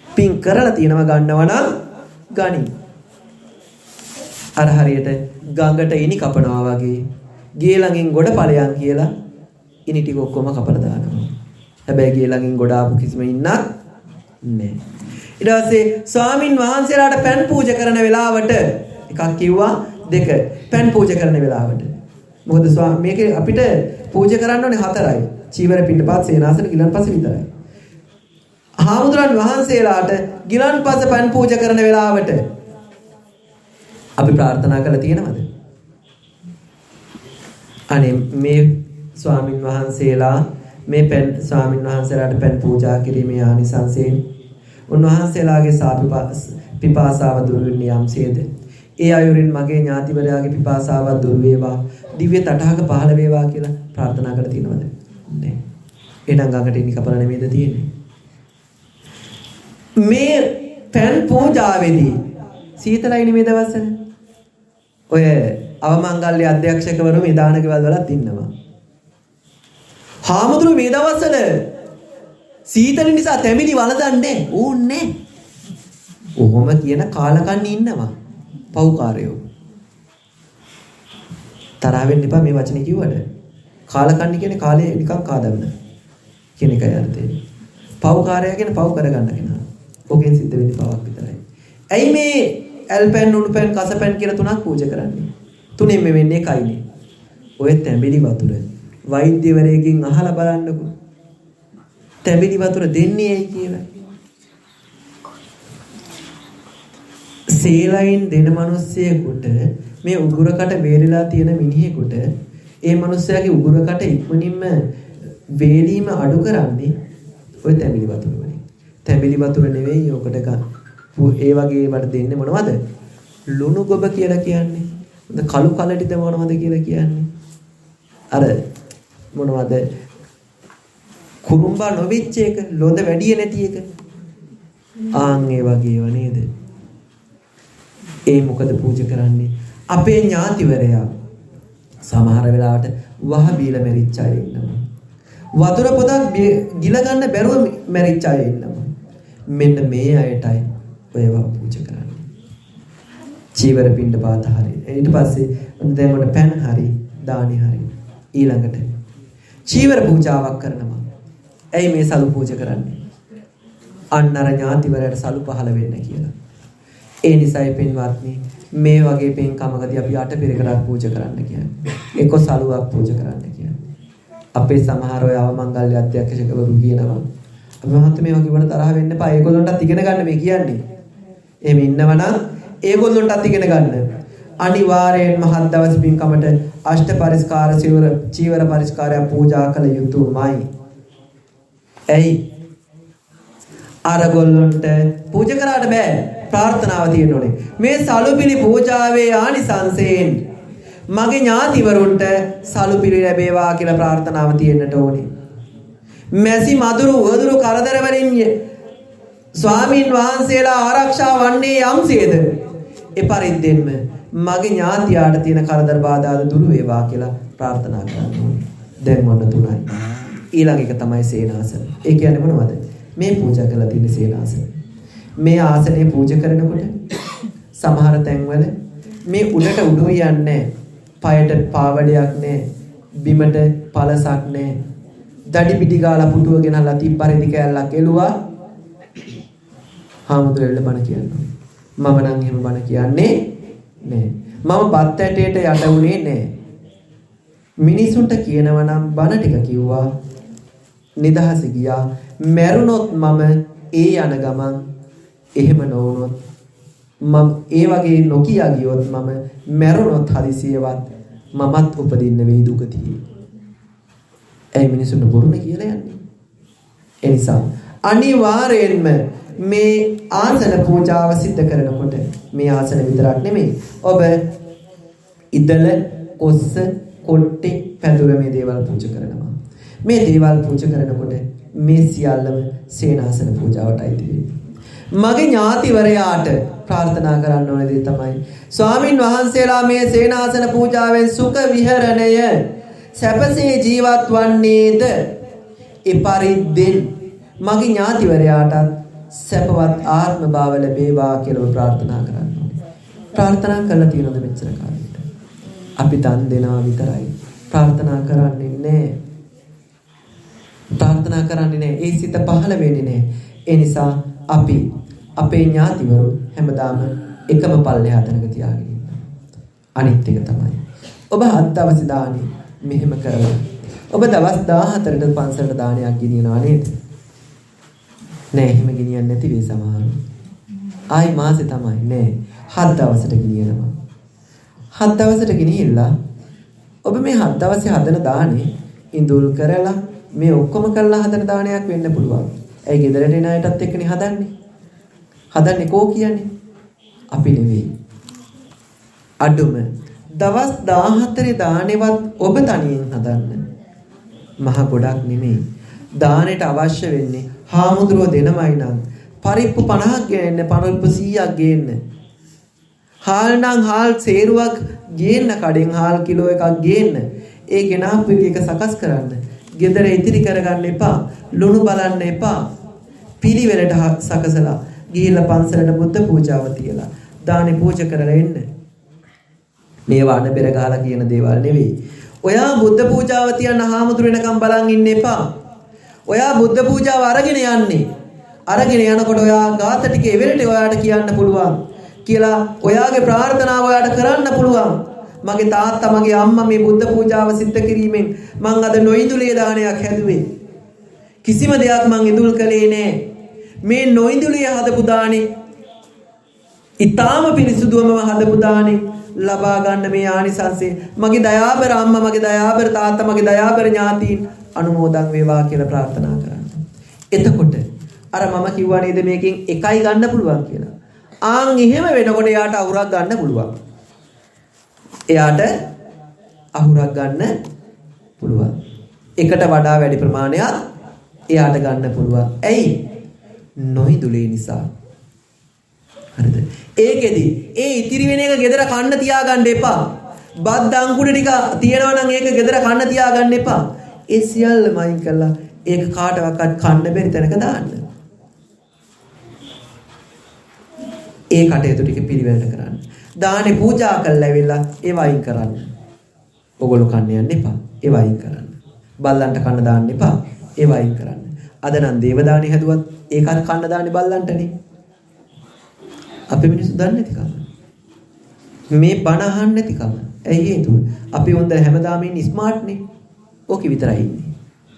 පින් කරලා තියෙනව ගන්නව නම් ගනි. අර හරියට ගඟට ඉනි කපනවා වගේ ගේ ළඟින් ගොඩ ඵලයන් කියලා ඉනි ටික ඔක්කොම කපලා දානවා. හැබැයි ගේ ළඟින් ගොඩ ආපු කිසිම ඉන්නක් නෑ. ඊට පස්සේ ස්වාමින් වහන්සේලාට පෑන් පූජා කරන වෙලාවට එකක් කිව්වා, දෙක පෑන් පූජා කරන වෙලාවට. මොකද මේක අපිට පූජා කරන්න ඕනේ 4යි. චීවර පිණ්ඩපාත සේනාසන ගිලන්පස විතරයි. හාමුදුරන් වහන්සේලාට ගිලන්පස පෑන් පූජා කරන වෙලාවට අපි ප්‍රාර්ථනා කරලා තියෙනවද? අනේ මේ ස්වාමින් වහන්සේලා මේ පෑන් ස්වාමින් වහන්සේලාට පෑන් පූජා කිරීමේ ආනිසංසයෙන් උන්වහන්සේලාගේ පිපාසාව දුරු වෙන්නේ යම්සේද? ඒ අයුරින් මගේ ඥාතිවරයාගේ පිපාසාව දුරු වේවා, දිව්‍ය තටහක පහළ වේවා කියලා ප්‍රාර්ථනා කරලා තියෙනවද? නෑ. එහෙනම් ගඟට ඉනි කපලා නෙමෙයිද තියෙන්නේ? මේ පෑන් පූජාවේදී සීතලයි නෙමෙයි දවසන. ඔය අවමංගල්‍ය අධ්‍යක්ෂකවරු මේ දාන ගෙවල් වලත් ඉන්නවා. හාමුදුරු මේ දවස්වල සීතල නිසා තැඹිලි වළඳන්නේ ඕන්නේ. ඔහොම කියන කාලකන්ණි ඉන්නවා. පව්කාරයෝ. තරහ වෙන්න එපා මේ වචනේ කිව්වට. කාලකන්ණි කියන්නේ කාලේ නිකන් කාදවන කියන එකයි අර්ථය. පව්කාරය කියන්නේ පව් කරගන්න කෙනා. ඔකෙන් සිද්ධ වෙන්නේ පවක් විතරයි. ඇයි මේ ඇල්පැන් උණුපැන් කසපැන් කියලා තුනක් පූජා කරන්නේ? තුනෙන් මේ වෙන්නේ එකයිනේ. ඔය තැඹිලි වතුර වෛද්‍යවරයෙක්ගෙන් අහලා බලන්නකෝ. තැඹිලි වතුර දෙන්නේ ඇයි කියලා. සීලයෙන් දෙන මිනිස්සෙකුට මේ උගුරකට වේලිලා තියෙන මිනිහෙකුට ඒ මිනිස්සයාගේ උගුරකට ඉක්මනින්ම වේලීම අඩු කරන්නේ ඔය තැඹිලි වතුර වලින්. තැඹිලි වතුර නෙවෙයි ඔකට ඒ වගේ වට දෙන්නේ මොනවද? ලුණු ගොබ කියලා කියන්නේ. කළු කලටිද මොනවද කියලා කියන්නේ. අර මොනවද? කුරුම්බා නොවිච්ච එක, ලොඳ වැඩි නැති එක. ආන් ඒ වගේව නේද? ඒ මොකද පූජා කරන්නේ? අපේ ඥාතිවරයා සමහර වෙලාවට වහ බීලා මැරිච්ච අය ඉන්නවා. වතුර පොදක් ගිල ගන්න බැරුව මැරිච්ච අය ඉන්නවා. මෙන්න මේ අයටයි ඔයවා පූජා කරන්නේ. චීවර පිණ්ඩපාත හරි. ඊට පස්සේ දැන් උඩ පෑන් හරි, දානි හරි. ඊළඟට චීවර පූජාවක් කරනවා. ඇයි මේ සලු පූජා කරන්නේ? අන්නර ඥාතිවරයාට සලු පහළ වෙන්න කියලා. ඒ නිසායි පින්වත්නි මේ වගේ පින්කමකදී අපි අටපිරිකරක් පූජා කරන්න කියන්නේ. එක්ක සලුවක් පූජා කරන්න කියන්නේ. අපේ සමහර අය අවමංගල්‍ය අධ්‍යක්ෂකවරු කියනවා අපි මහත් මේ වගේ වල තරහ වෙන්න එපා. ඒගොල්ලන්ටත් ඉගෙන ගන්න මේ කියන්නේ. එහෙම ඉන්නවනම් ඒගොල්ලන්ටත් ඉගෙන ගන්න. අනිවාර්යයෙන්ම හත් දවස් පින්කමට අෂ්ට පරිස්කාර චීවර පරිස්කාරය පූජා කළ යුතුමයි. ඇයි? අරගොල්ලන්ට පූජා කරාට බෑ. ප්‍රාර්ථනාව තියෙන්න ඕනේ. මේ සලුපිලි පූජාවේ ආනිසංසයෙන් මගේ ඥාතිවරුන්ට සලුපිලි ලැබේවා කියලා ප්‍රාර්ථනාව තියෙන්නට ඕනේ. මැසි මදුරු වදුරු කරදර වලින් ස්වාමීන් වහන්සේලා ආරක්ෂා වන්නේ යම්සේද එපරිද්දෙන්ම මගේ ඥාතියාට තියෙන කරදර බාධා දුරු වේවා කියලා ප්‍රාර්ථනා කරනවා. දැන් මොන තුනයි. ඊළඟ එක තමයි සේනාසන. ඒ කියන්නේ මොනවද? මේ පූජා කරලා තියෙන සේනාසන. මේ ආසනය පූජා කරනකොට සමහර තැන්වල මේ උඩට උඩු යන්නේ පයට පාවඩයක් නැහැ. බිමට පළසක් නැහැ. දඩි පිටි ගාලා පුටුව ගෙනල්ලා තිප්පරෙදි කෑල්ලක් එළුවා. හාමුදුරුවෝ බණ කියනවා. මම නම් එහෙම බණ කියන්නේ නෑ. මම බත් ඇටයට යට වුණේ නෑ. මිනිසුන්ට කියනවා නම් බණ ටික කිව්වා. නිදහස ගියා. මැරුණොත් මම ඒ යන ගමන් එහෙම නොවුනොත් මම ඒ වගේ නොකිය ගියොත් මම මැරුණොත් හදිසියවත් මමත් උපදින්න වෙයි දුගතියේ. ඒ මිනිසුන්ට බොරුනේ කියලා යන්නේ. ඒ නිසා අනිවාර්යයෙන්ම මේ ආසන පූජාව සිද්ධ කරනකොට මේ ආසන විතරක් නෙමෙයි ඔබ ඉදල කොස්ස කොට්ටේ පැදුර මේ දේවල් පූජා කරනවා. මේ දේවල් පූජා කරනකොට මේ සියල්ලම සේනාසන පූජාවටයි තියෙන්නේ. මගේ ඥාතිවරයාට ප්‍රාර්ථනා කරන්න ඕන දේ තමයි ස්වාමින් වහන්සේලා මේ සේනාසන පූජාවෙන් සුඛ විහරණය සැපසේ ජීවත් වන්නේද එපරිද්දෙන් මගේ ඥාතිවරයාටත් සැපවත් ආත්ම භාව ලැබේවා කියලා ප්‍රාර්ථනා කරන්න ඕනේ. ප්‍රාර්ථනා කළා තියෙනවද මෙච්චර කාලෙට? අපි දන් දෙනවා විතරයි. ප්‍රාර්ථනා කරන්නේ නැහැ. ප්‍රාර්ථනා කරන්නේ නැහැ. ඒ සිත පහළ වෙන්නේ නැහැ. ඒ නිසා අපි අපේ ඥාතිවරු හැමදාම එකම පල්ලෙහා තැනක තියාගෙන ඉන්නවා. අනිත් එක තමයි ඔබ 7 දවස් දානේ මෙහෙම කරලා ඔබ දවස් 14ට පන්සලට දානයක් ගෙනියනවා නේද? නෑ එහෙම ගෙනියන්නේ නැති වෙයි සමහරව. ආයි මාසෙ තමයි නෑ 7 දවසට ගෙනියනවා. 7 දවසට ගෙනිහිල්ලා ඔබ මේ 7 දවසේ හදන දානේ ඉඳුල් කරලා මේ ඔක්කොම කරලා හදන දානයක් වෙන්න පුළුවන්. ඒ ගෙදරට එන අයටත් එක්කනේ හදන්නේ. හදන්නේ කෝ කියන්නේ? අපි නෙවෙයි. අඩුම දවස් 14 දානෙවත් ඔබ තනියෙන් හදන්න. මහ ගොඩක් නෙමෙයි. දානෙට අවශ්‍ය වෙන්නේ හාමුදුරුවෝ දෙනමයි නම් පරිප්පු 50ක් ගේන්න, පරිප්පු 100ක් ගේන්න. හාල් නම් හාල් සේරුවක් ගේන්න, කඩෙන් හාල් කිලෝ එකක් ගේන්න. ඒ ගෙනාපු එක සකස් කරන්න. ගෙදර ඉතිරි කරගන්න එපා. ලුණු බලන්න එපා. පිළිවෙලට සකසලා ගිහිල්ලා පන්සලට බුද්ධ පූජාව තියලා දානේ පූජා කරලා එන්න. මේවා අඩ බෙර ගහලා කියන දේවල් නෙවෙයි. ඔයා බුද්ධ පූජාව තියන්න හාමුදුරු වෙනකම් බලන් ඉන්න එපා. ඔයා බුද්ධ පූජාව අරගෙන යන්නේ. අරගෙන යනකොට ඔයා ගාත ටික එවෙලට ඔයාට කියන්න පුළුවන් කියලා ඔයාගේ ප්‍රාර්ථනාව ඔයාට කරන්න පුළුවන්. මගේ තාත්තා මගේ අම්මා මේ බුද්ධ පූජාව සිද්ධ කිරීමෙන් මං අද නොඉඳුලේ දානයක් හැදුවේ. කිසිම දෙයක් මං ඉඳුල් කළේ නෑ. මේ නොඉඳුලිය හදපු දානේ ඊටාම පිරිසුදුවම හදපු දානේ ලබා ගන්න මේ ආනිසංසය මගේ දයාබර අම්මා මගේ දයාබර තාත්තා මගේ දයාබර ඥාතීන් අනුමෝදන් වේවා කියලා ප්‍රාර්ථනා කරන්න. එතකොට අර මම කිව්වා නේද මේකෙන් එකයි ගන්න පුළුවන් කියලා. ආන් එහෙම වෙනකොට එයාට අහුරක් ගන්න පුළුවන්. එයාට අහුරක් ගන්න පුළුවන්. එකට වඩා වැඩි ප්‍රමාණයක් එයාට ගන්න පුළුවන්. ඇයි? නොහිදුලේ නිසා. හරිද? ඒකෙදි ඒ ඉතිරි වෙන එක ගෙදර කන්න තියාගන්න එපා. බත් අංකුඩ ටික තියනවා නම් ඒක ගෙදර කන්න තියාගන්න එපා. ඒ සියල්ලම අයින් කරලා ඒක කාටවත් කන්න බැරි තැනක දාන්න. ඒ කටයුතු ටික පිළිවෙලට කරන්න. දානේ පූජා කරලා ඇවිල්ලා ඒව අයින් කරන්න. ඔගොල්ලෝ කන්න යන්න එපා. ඒව අයින් කරන්න. බල්ලන්ට කන්න දාන්න එපා. ඒව අයින් කරන්න. අද නම් දේව දානේ හැදුවත් ඒකත් කන්න දාන්නේ බල්ලන්ටනේ. අපි මිනිස්සු දන්නේ නැතිකම. මේ බණ අහන්නේ නැතිකම. ඇයි හේතුව? අපි හොඳ හැමදාම ඉන්නේ ස්මාර්ට් නේ. ඕක විතරයි ඉන්නේ.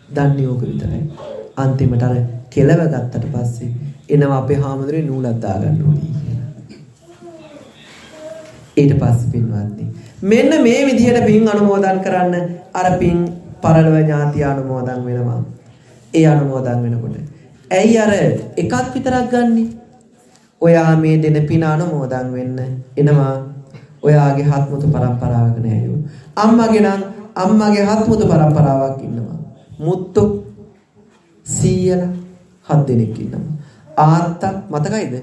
දන්නේ ඕක විතරයි. අන්තිමට අර කෙලව ගත්තට පස්සේ එනවා අපේ හාමුදුරේ නූලක් දාගන්න ඕනේ කියලා. ඊට පස්සේ පින්වත්නි මෙන්න මේ විදිහට පින් අනුමෝදන් කරන්න අර පින් පරලොව ඥාතිය අනුමෝදන් වෙනවා. ඒ අනුමෝදන් වෙනකොට ඇයි අර එකක් විතරක් ගන්නෙ? ඔයා මේ දෙන පින අනුමෝදන් වෙන්න එනවා ඔයාගේ හත්මුතු පරම්පරාවක නෑයෝ. අම්මගේ නම් අම්මගේ හත්මුතු පරම්පරාවක් ඉන්නවා. මුත්තු සීයලා 7 දෙනෙක් ඉන්නවා. ආත්තා මතකයිද?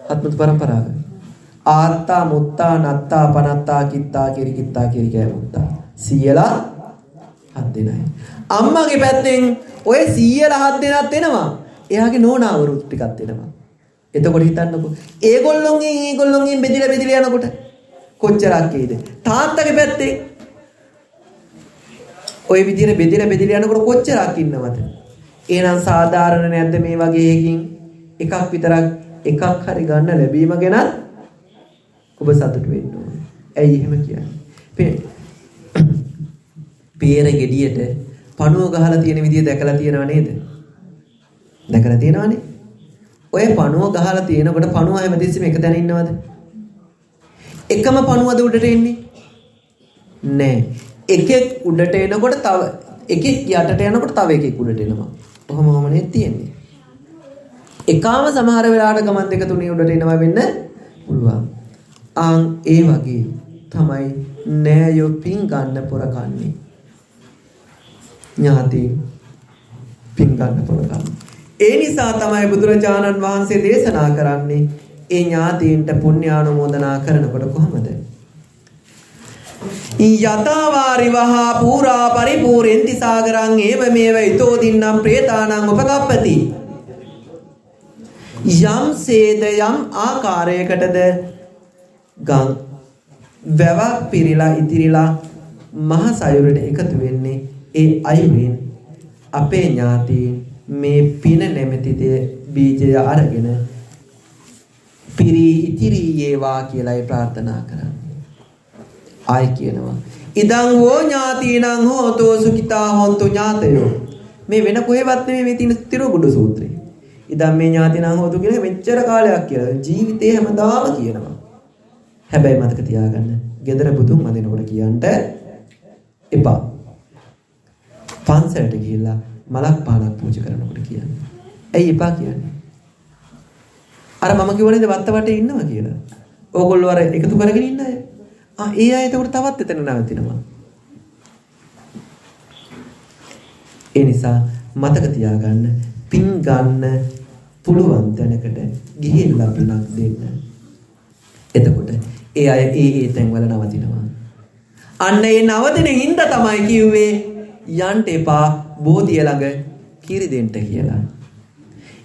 හත්මුතු පරම්පරාව. ආත්තා මුත්තා නත්තා පනත්තා කිත්තා කිරිකිත්තා කිරිකෑ මුත්තා. සීයලා 7 දෙනයි. අම්මගේ පැත්තෙන් ඔය සීයලා 7 දෙනාත් එනවා. එයාගේ නෝනාවරුත් ටිකක් එනවා. එතකොට හිතන්නකෝ ඒගොල්ලොන්ගෙන් බෙදිලා යනකොට කොච්චරක් ඒද? තාත්තගේ පැත්තේ ඔය විදිහට බෙදිලා යනකොට කොච්චරක් ඉන්නවද? එහෙනම් සාධාරණ නැද්ද මේ වගේ එකකින් එකක් විතරක් එකක් හරි ගන්න ලැබීම ගැන ඔබ සතුටු වෙන්න ඕනේ. ඇයි එහෙම කියන්නේ? පේර ගෙඩියට පණුව ගහලා තියෙන විදිය දැකලා තියෙනව නේද? දැකලා තියෙනවනේ. ඔය පණුව ගහලා තියෙනකොට පණුව හැමතිස්සෙම එක තැන ඉන්නවද? එකම පණුවද උඩට එන්නේ? නෑ. එකෙක් උඩට එනකොට තව එකෙක් යටට යනකොට තව එකෙක් උඩට එනවා. කොහොමනේ තියෙන්නේ? එකම සමහර වෙලාවට ගමන් දෙක තුනේ උඩට එනවා වෙන්න පුළුවන්. ඒ වගේ තමයි නෑයෝ පින් ගන්න පොර කන්නේ. ඥාති පින් ගන්න පොර කන්නේ. ඒ නිසා තමයි බුදුරජාණන් වහන්සේ දේශනා කරන්නේ ඒ ඥාතීන්ට පුණ්‍යානුමෝදනා කරනකොට කොහොමද? යතාවාරිවහා පූරා පරිපූර්ෙන්ති සාගරං ඒව මේව ඊතෝ දින්නම් ප්‍රේතානං උපකප්පති. යම් සේද යම් ආකාරයකටද ගම් වැවක් පිරීලා ඉතිරිලා මහ සයුරට එකතු වෙන්නේ ඒ අයුරින් අපේ ඥාතීන් මේ පින නැමැති බීජය අරගෙන පිරී ඉතිරි ඒවා කියලායි ප්‍රාර්ථනා කරන්නේ. ආයි කියනවා ඉදං හෝ ඥාතීනං හෝතෝ සුඛිතා හොන්තු ඥාතයෝ. මේ වෙන කොහෙවත් නෙමෙයි මේ තියෙන තිරුගුඩු සූත්‍රය. ඉදං මේ ඥාතීනං හෝතු කියන මෙච්චර කාලයක් කියලා ජීවිතේ හැමදාම කියනවා. හැබැයි මතක තියාගන්න gedara බුදුන් වදිනකොට කියන්න එපා. පන්සලට ගිහිල්ලා මලක් පානක් පූජා කරනකොට කියන්නේ. ඇයි එපා කියන්නේ? අර මම කිව්වනේ වත්ත වටේ ඉන්නවා කියලා. ඕගොල්ලෝ අර එකතු කරගෙන ඉන්න අය. ඒ අය එතකොට තවත් එතන නැවතිනවා. ඒ නිසා මතක තියාගන්න පින් ගන්න පුළුවන් තැනකට ගිහිල්ලා පිනක් දෙන්න. එතකොට ඒ අය ඒ තැන්වල නවතිනවා. අන්න ඒ නවතින හින්දා තමයි කිව්වේ යන්න එපා බෝධිය ළඟ කිරි දෙන්න කියලා.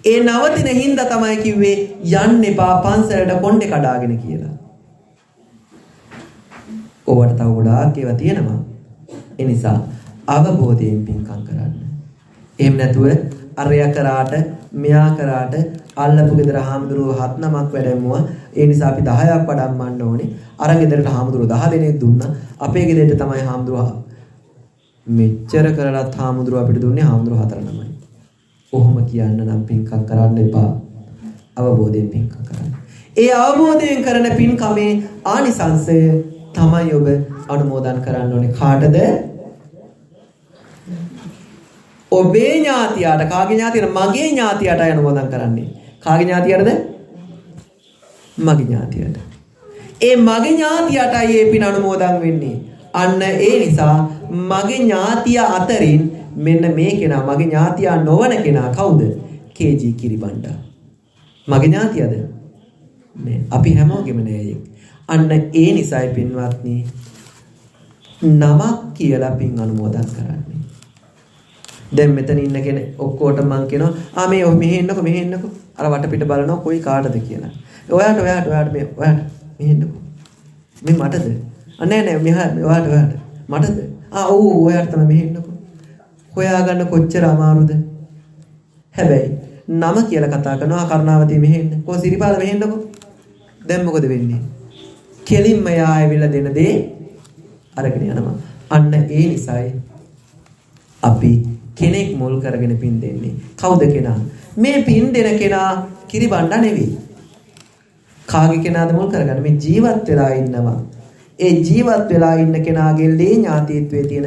ඒ නවතින හින්දා තමයි කිව්වේ යන්න එපා පන්සලට කොණ්ඩේ කඩාගෙන කියලා. ඔවට තව ගොඩාක් ඒවා තියෙනවා. ඒ නිසා අවබෝධයෙන් පින්කම් කරන්න. එහෙම නැතුව අරයා කරාට මෙයා කරාට අල්ලපු ගෙදර හාමුදුරුවෝ 7 නමක් වැඩමුවා. ඒ නිසා අපි 10ක් වඩම්මන්න ඕනේ. අර ගෙදරට හාමුදුරුවෝ 10 දෙනෙක් දුන්නා. අපේ ගෙදරට තමයි හාමුදුරුවෝ මෙච්චර කරලත් හාමුදුරුවෝ අපිට දුන්නේ හාමුදුරුවෝ 4 නමයි. කොහොම කියන්න නම් පින්කම් කරන්න එපා. අවබෝධයෙන් පින්කම් කරන්න. ඒ අවබෝධයෙන් කරන පින්කමේ ආනිසංසය තමයි ඔබ අනුමෝදන් කරන්න ඕනේ. කාටද? ඔබේ ඥාතියට. කාගේ ඥාතියට? මගේ ඥාතියට අනුමෝදන් කරන්නේ. කාගේ ඥාතියටද? මගේ ඥාතියට. ඒ මගේ ඥාතියටයි මේ පින් අනුමෝදන් වෙන්නේ. අන්න ඒ නිසා මගේ ඥාතිය අතරින් මෙන්න මේ කෙනා මගේ ඥාතියා නොවන කෙනා කවුද? කේජී කිරිබණ්ඩා. මගේ ඥාතියද? නෑ. අපි හැමෝගෙම නෑ. අන්න ඒ නිසායි පින්වත්නි නමක් කියලා පින් අනුමෝදන් කරන්නේ. දැන් මෙතන ඉන්න කෙනෙක් ඔක්කොට මං කියනවා මේ මෙහෙ එන්නකෝ අර වටපිට බලනවා කොයි කාටද කියලා. ඔයාට මේ ඔයාට මෙහෙ එන්නකෝ. මේ මටද? නෑ මෙහා ඔයාට මටද? ඔව් ඔයාට තමයි මෙහෙ එන්නකෝ. හොයාගන්න කොච්චර අමාරුද? හැබැයි නම කියලා කතා කරනවා කරුණාවතී මෙහෙ එන්න. කො සිරිපාල මෙහෙ එන්නකෝ. දැන් මොකද වෙන්නේ? කෙලින්ම යායවිලා දෙන දේ අරගෙන යනවා. අන්න ඒ නිසායි අපි කෙනෙක් මුල් කරගෙන පින් දෙන්නේ. කවුද කෙනා? මේ පින් දෙන කෙනා කිරිබණ්ඩා නෙවෙයි. කාගේ කෙනාද මුල් කරගන්න? මේ ජීවත් වෙලා ඉන්නවා. ඒ ජීවත් වෙලා ඉන්න කෙනාගේ ලේ ඥාතිත්වයේ තියෙන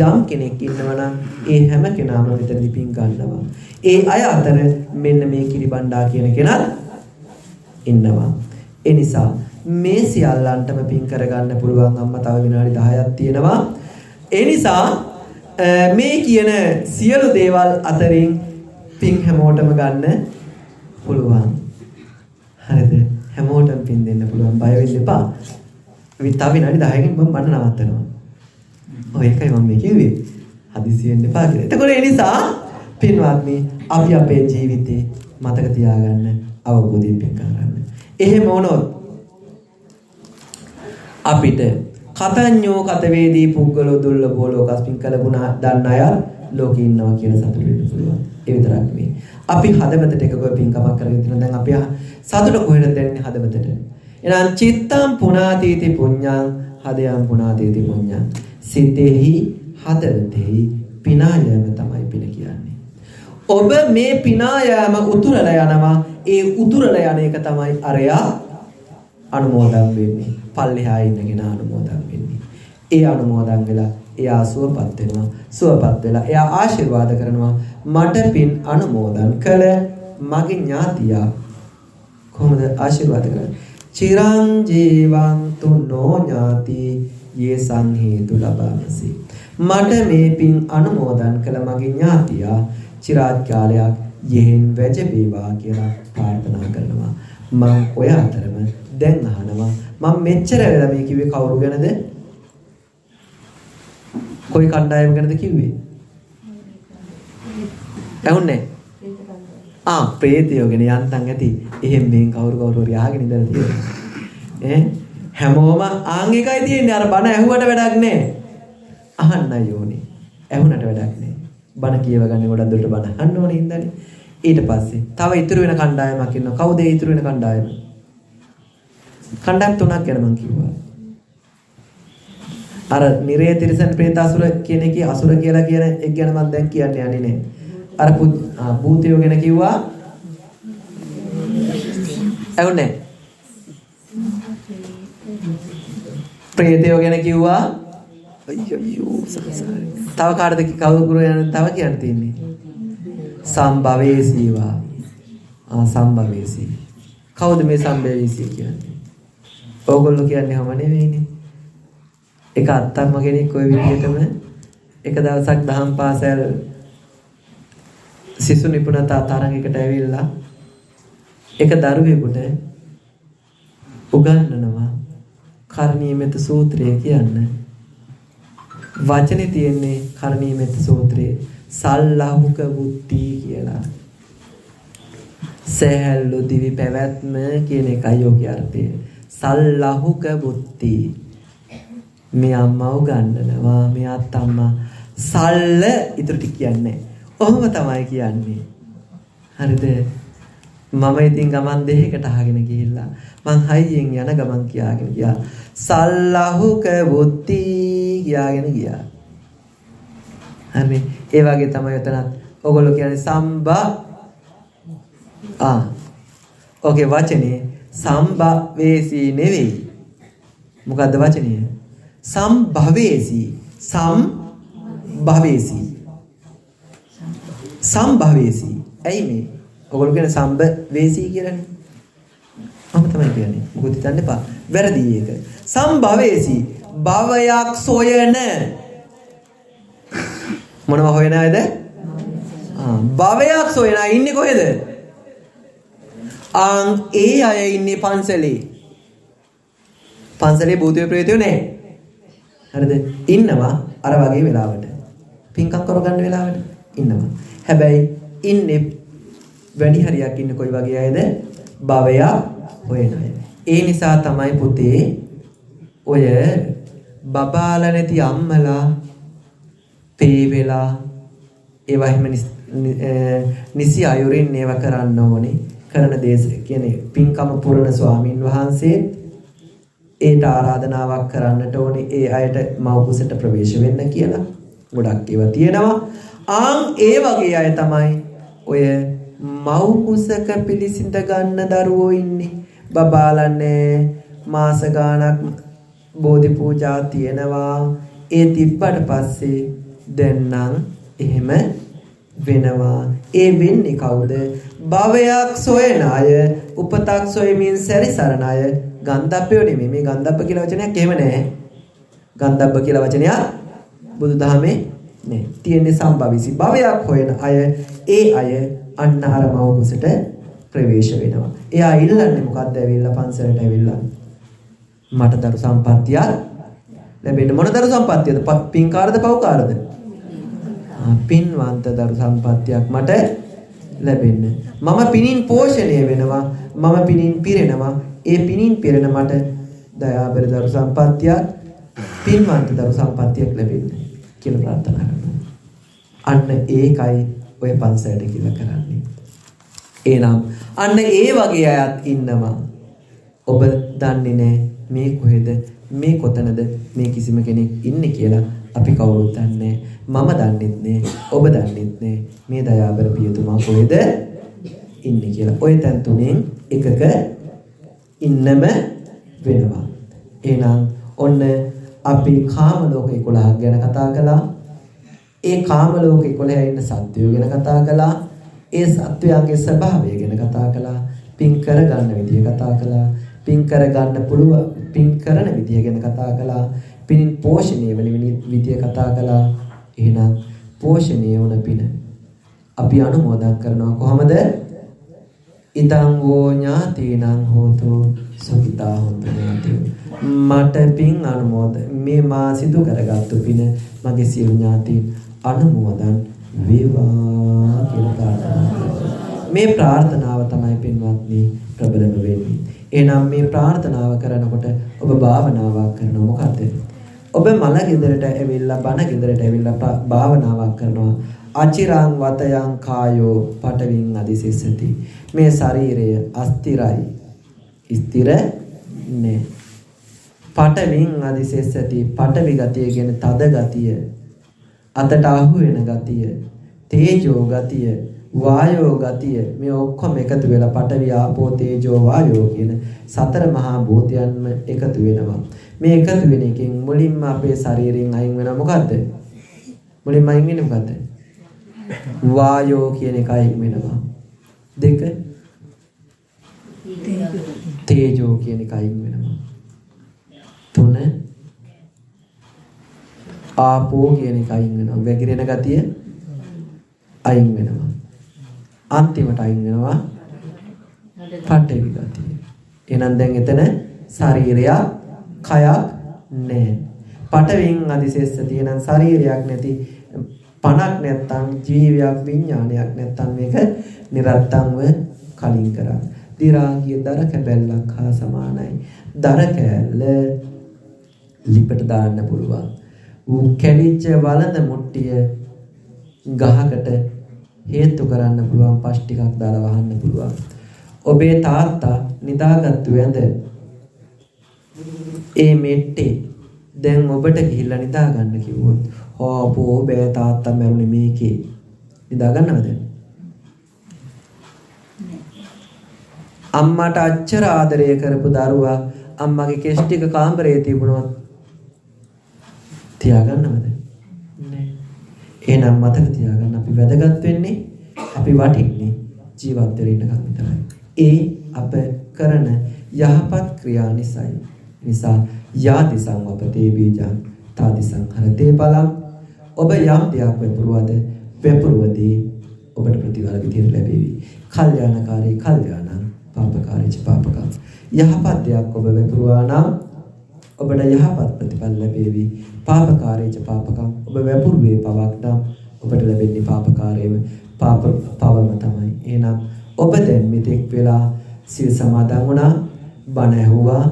යම් කෙනෙක් ඉන්නවා නම් ඒ හැම කෙනාම විතරදී පින් ගන්නවා. ඒ අය අතර මෙන්න මේ කිරිබණ්ඩා කියන කෙනා ඉන්නවා. ඒ නිසා මේ සියල්ලන්ටම පින් කරගන්න පුළුවන් අම්මා තව විනාඩි 10ක් තියෙනවා. ඒ නිසා මේ කියන සියලු දේවල් අතරින් පින් හැමෝටම ගන්න පුළුවන්. හරිද? හැමෝටම පින් දෙන්න පුළුවන්. බය වෙන්න එපා. තව විනාඩි 10කින් මම බණ නවත්තනවා. ඔය එකයි මම මේ කිව්වේ. හදිසි වෙන්න එපා කියලා. එතකොට ඒ නිසා පින්වත්නි අපි අපේ ජීවිතේ මතක තියාගන්න අවබෝධයෙන් පින් කරගන්න. එහෙම වුණොත් අපිට කතඤ්ඤෝ කතවේදී පුද්ගලෝ දුර්ලභෝ ලෝකස්මින් කලගුණා දන්න අය ලෝකේ ඉන්නවා කියලා සතුට වෙන්න පුළුවන්. ඒ විතරක් නෙවෙයි. අපි හදවතට එකගොඩ පින්කමක් කරගෙන තියෙනවා. දැන් අපි සතුට කොහෙද දැනෙන්නේ හදවතට? එහෙනම් චිත්තම් පුනාතීති පුඤ්ඤං හදයන් පුනාතීති පුඤ්ඤං. සිතෙහි හදවතෙහි පිනායම තමයි පින කියන්නේ. ඔබ මේ පිනායම උතුරලා යනවා. ඒ උතුරලා යන එක තමයි අරයා අනුමෝදන් වෙන්නේ. පල්ලෙහා ඉන්නගෙන අනුමෝදන් වෙන්නේ. ඒ අනුමෝදන් වෙලා එයා සුවපත් වෙනවා. සුවපත් වෙලා එයා ආශිර්වාද කරනවා. මට පින් අනුමෝදන් කළ මගේ ඥාතියා කොහොමද ආශිර්වාද කරන්නේ? චිරං ජීවන්තු නෝ ඥාති යේ සංහේතු ලබාමසි. මට මේ පින් අනුමෝදන් කළ මගේ ඥාතියා චිරාත් කාලයක් යෙහෙන් වැජබේවා කියලා ප්‍රාර්ථනා කරනවා. මම ඔය අතරම දැන් අහනවා මම මෙච්චර වෙලා මේ කිව්වේ කවුරු ගැනද? කොයි කණ්ඩායම ගැනද කිව්වේ? ඇහුන්නේ? ප්‍රේතයෝ ගැන යන්තම් ඇති. එහෙම මෙන් කවුරු හරි අහගෙන ඉඳලා තියෙනවා. හැමෝම ආන් එකයි තියෙන්නේ. අර බණ ඇහුවට වැඩක් නැහැ. අහන්නයි ඕනේ. ඇහුනට වැඩක් නැහැ. බණ කියව ගන්න ගොඩක් දුරට බණ අහන්න ඕනේ ඉඳන්නේ. ඊට පස්සේ තව ඉතුරු වෙන කණ්ඩායමක් ඉන්නවා. කවුද ඒ ඉතුරු වෙන කණ්ඩායම? කණ්ඩායම් තුනක් ගැන මම කිව්වා. අර නිරේ තිරසන් ප්‍රේතාසුර කියන එකේ අසුර කියලා කියන එක ගැන මම දැන් කියන්නේ යන්නේ නැහැ. අර භූතයෝ ගැන කිව්වා. ඇහුන්නේ? ප්‍රේතයෝ ගැන කිව්වා. අයියෝ සංසාරේ. තව කාටද කවුරු යන තව කියන්න තියෙන්නේ? සම්භවේසීවා. සම්භවේසී. කවුද මේ සම්භවේසී කියන්නේ? ඕගොල්ලෝ කියන්නේ හැම නෙවෙයිනේ. එක අත්තම්ම කෙනෙක් ওই විදිහටම එක දවසක් දහම් පාසල් සිසු නිපුණතා තරඟයකට ඇවිල්ලා එක දරුවෙකුට උගන්වනවා කරණීයමෙත සූත්‍රය කියන්න. වචනේ තියෙන්නේ කරණීයමෙත සූත්‍රයේ සල්ලාහුක බුද්ධි කියලා. සහැල්ලු දිවි පැවැත්ම කියන එකයි යෝග්‍ය අර්ථය. සල්ලාහුක බුද්ධි. මේ අම්මා උගන්වනවා මේ අත්තම්මා සල්ල ඉතුරු ටික කියන්නේ. ඔහොම තමයි කියන්නේ. හරිද? මම ඉතින් ගමන් දෙකකට අහගෙන ගිහිල්ලා මං හයියෙන් යන ගමන් කියාගෙන ගියා. සල්ලාහුක බුද්ධි කියාගෙන ගියා. හරි. ඒ වගේ තමයි උතනත් ඔයගොල්ලෝ කියන්නේ සම්බා ඕකේ වචනේ සම්භවේසී නෙවෙයි. මොකද්ද වචනේ? සම්භවේසී. සම්භවේසී. සම්භවේසී. ඇයි මේ? ඔයගොල්ලෝ කියන්නේ සම්භවේසී කියලානේ. මම තමයි කියන්නේ. මොකද හිතන්න එපා. වැරදි ඒක. සම්භවේසී. භවයක් සොයන. මොනවා හොයන අයද? භවයක් සොයන අය ඉන්නේ කොහෙද? ඒ අය ඉන්නේ පන්සලේ. පන්සලේ භූතය ප්‍රේතයෝ නැහැ. හරිද? ඉන්නවා අර වගේ වෙලාවට. පින්කම් කරගන්න වෙලාවට ඉන්නවා. හැබැයි ඉන්නේ වැඩි හරියක් ඉන්නේ කොයි වගේ අයද? භවය හොයන අය. ඒ නිසා තමයි පුතේ ඔය බබාලා නැති අම්මලා පේ වෙලා ඒවා එහෙම නිසි අයුරින් ඒව කරන්න ඕනේ. කරන දේශ කියන්නේ පින්කම පුරන ස්වාමින් වහන්සේ ඒට ආරාධනාවක් කරන්නට ඕනේ ඒ අයට මව්කුසට ප්‍රවේශ වෙන්න කියලා. ගොඩක් ඒවා තියෙනවා. ඒ වගේ අය තමයි ඔය මව්කුසක පිළිසිඳ ගන්න දරුවෝ ඉන්නේ. බබාලන්නේ මාස ගාණක් බෝධි පූජා තියෙනවා. ඒ තිබ්බට පස්සේ දැන් නම් එහෙම වෙනවා. ඒ වෙන්නේ කවුද? භවයක් සොයන අය, උපතක් සොයමින් සැරිසරන අය. ගන්ධබ්බයෝ නෙමෙයි. මේ ගන්ධබ්බ කියලා වචනයක් එහෙම නැහැ. ගන්ධබ්බ කියලා වචනයක් බුදුදහමේ නැහැ. තියෙන්නේ සම්භවීසි. භවයක් හොයන අය, ඒ අය අන්න අර මව කුසට ප්‍රවේශ වෙනවා. එයා ඉල්ලන්නේ මොකද්ද? ඇවිල්ලා පන්සලට ඇවිල්ලා මට දරු සම්පත්තියක් ලැබෙන්න. මොන දරු සම්පත්තියද? පින්කාරද පව්කාරද? පින්වන්ත දරු සම්පත්තියක් මට ලැබෙන්න. මම පිනින් පෝෂණය වෙනවා. මම පිනින් පිරෙනවා. ඒ පිනින් පිරෙන මට දයාබර දරු සම්පත්තියක්, පින්වන්ත දරු සම්පත්තියක් ලැබෙන්න කියලා ප්‍රාර්ථනා කරනවා. අන්න ඒකයි ඔය පන්සලට කියලා කරන්නේ. එහෙනම් අන්න ඒ වගේ අයත් ඉන්නවා. ඔබ දන්නේ නැහැ මේ කොහෙද, මේ කොතනද මේ කිසිම කෙනෙක් ඉන්නේ කියලා අපි කවුරුත් දන්නේ නැහැ. මම දන්නෙත් නැහැ, ඔබ දන්නෙත් නැහැ මේ දයාබර පියතුමා කොහෙද ඉන්නේ කියලා. ඔය තැන් තුනෙන් එකක ඉන්නම වෙනවා. එහෙනම් ඔන්න අපි කාම ලෝක 11ක් ගැන කතා කළා. ඒ කාම ලෝක 11 ඉන්න සත්වයෝ ගැන කතා කළා. ඒ සත්වයාගේ ස්වභාවය ගැන කතා කළා. පින් කරගන්න විදිය කතා කළා. පින් කරගන්න පුළුවන් පින් කරන විදිය ගැන කතා කළා. පින් පෝෂණය වෙන විදිය කතා කළා. එහෙනම් පෝෂණය වුණ පින අපි අනුමෝදන් කරනවා කොහොමද? ඉදං වූ ඥාතිනං හෝතු සුඛිතා හොන්තු ඥාති. මට පින් අනුමෝදන් මේ මා සිදු කරගත්තු පින මගේ සියලු ඥාතීන් අනුමෝදන් වේවා කියලා ප්‍රාර්ථනා කරනවා. මේ ප්‍රාර්ථනාව තමයි පින්වත්නි ප්‍රබලම වෙන්නේ. එහෙනම් මේ ප්‍රාර්ථනාව කරනකොට ඔබ භාවනාවක් කරනවා. මොකද ඔබ මල ගෙදරට ඇවිල්ලා බණ ගෙදරට ඇවිල්ලා භාවනාවක් කරනවා. අචිරං වතයන් කායෝ පටවින් අදිසිස්සති. මේ ශරීරය අස්තිරයි. ස්ථිර නේ. පටවින් අදිසිස්සති. පටවි ගතිය කියන තද ගතිය, අතට අහු වෙන ගතිය, තේජෝ ගතිය, වායෝ ගතිය, මේ ඔක්කොම එකතු වෙලා පඨවි ආපෝ තේජෝ වායෝ කියන සතර මහා භූතයන්ම එකතු වෙනවා. මේ එකතු වෙන එකෙන් මුලින්ම අපේ ශරීරයෙන් අයින් වෙන මොකද්ද? මුලින්ම අයින් වෙන්නේ මොකද්ද? වායෝ කියන එක අයින් වෙනවා. දෙක තේජෝ කියන එක අයින් වෙනවා. තුන ආපෝ කියන එක අයින් වෙනවා. වැగిරෙන ගතිය අයින් වෙනවා. අන්තිමට අයින් වෙනවා පඨවි ගතිය. එහෙනම් දැන් එතන ශරීරයක් කයක් නැහැ. පඨවින් අදිසෙස්ස තියෙන ශරීරයක් නැති පණක් නැත්තම් ජීවයක් විඥානයක් නැත්තම් මේක නිරත්තම්ව කලින් කරා. දි රාගිය දර කැබැල්ලක් හා සමානයි. දර කැල්ල ලිපට දාන්න පුළුවන්. ඌ කැලිච්ච වලඳ මුට්ටිය ගහකට හේතු කරන්න පුළුවන්. පස් ටිකක් දාලා වහන්න පුළුවන්. ඔබේ තාත්තා නිදාගත්තු ඇඳ ඒ මෙට්ටේ දැන් ඔබට ගිහිල්ලා නිදා ගන්න කිව්වොත් අපෝ බෑ තාත්තා මැරුණේ මේකේ නිදා ගන්නවද? අම්මට අච්චර ආදරය කරපු දරුවා අම්මගේ කෙස් ටික කාමරේ තිබුණොත් තියාගන්නවද? නෑ. එහෙනම් මතක තියාගන්න අපි වැදගත් වෙන්නේ අපි වටින්නේ ජීවත් වෙලා ඉන්නකම් විතරයි. ඒ අප කරන යහපත් ක්‍රියා නිසා යාදිසං වපතේ බීජං තාදිසං හරතේ බලං. ඔබ යම් දෙයක් වැපරුවද වැපරුවදී ඔබට ප්‍රතිඵල විදියට ලැබෙවි. කල්යාණකාරී කල්යාණං පාපකාරීච පාපකං. යහපත් දෙයක් ඔබ වැපරුවා නම් ඔබට යහපත් ප්‍රතිඵල ලැබෙවි. පාපකාරීච පාපකං. ඔබ වැපරුවේ පවක් නම් ඔබට ලැබෙන්නේ පාපකාරයේම පවම තමයි. එහෙනම් ඔබ දැන් මෙතෙක් වෙලා සිල් සමාදන් වුණා, බණ ඇහුවා,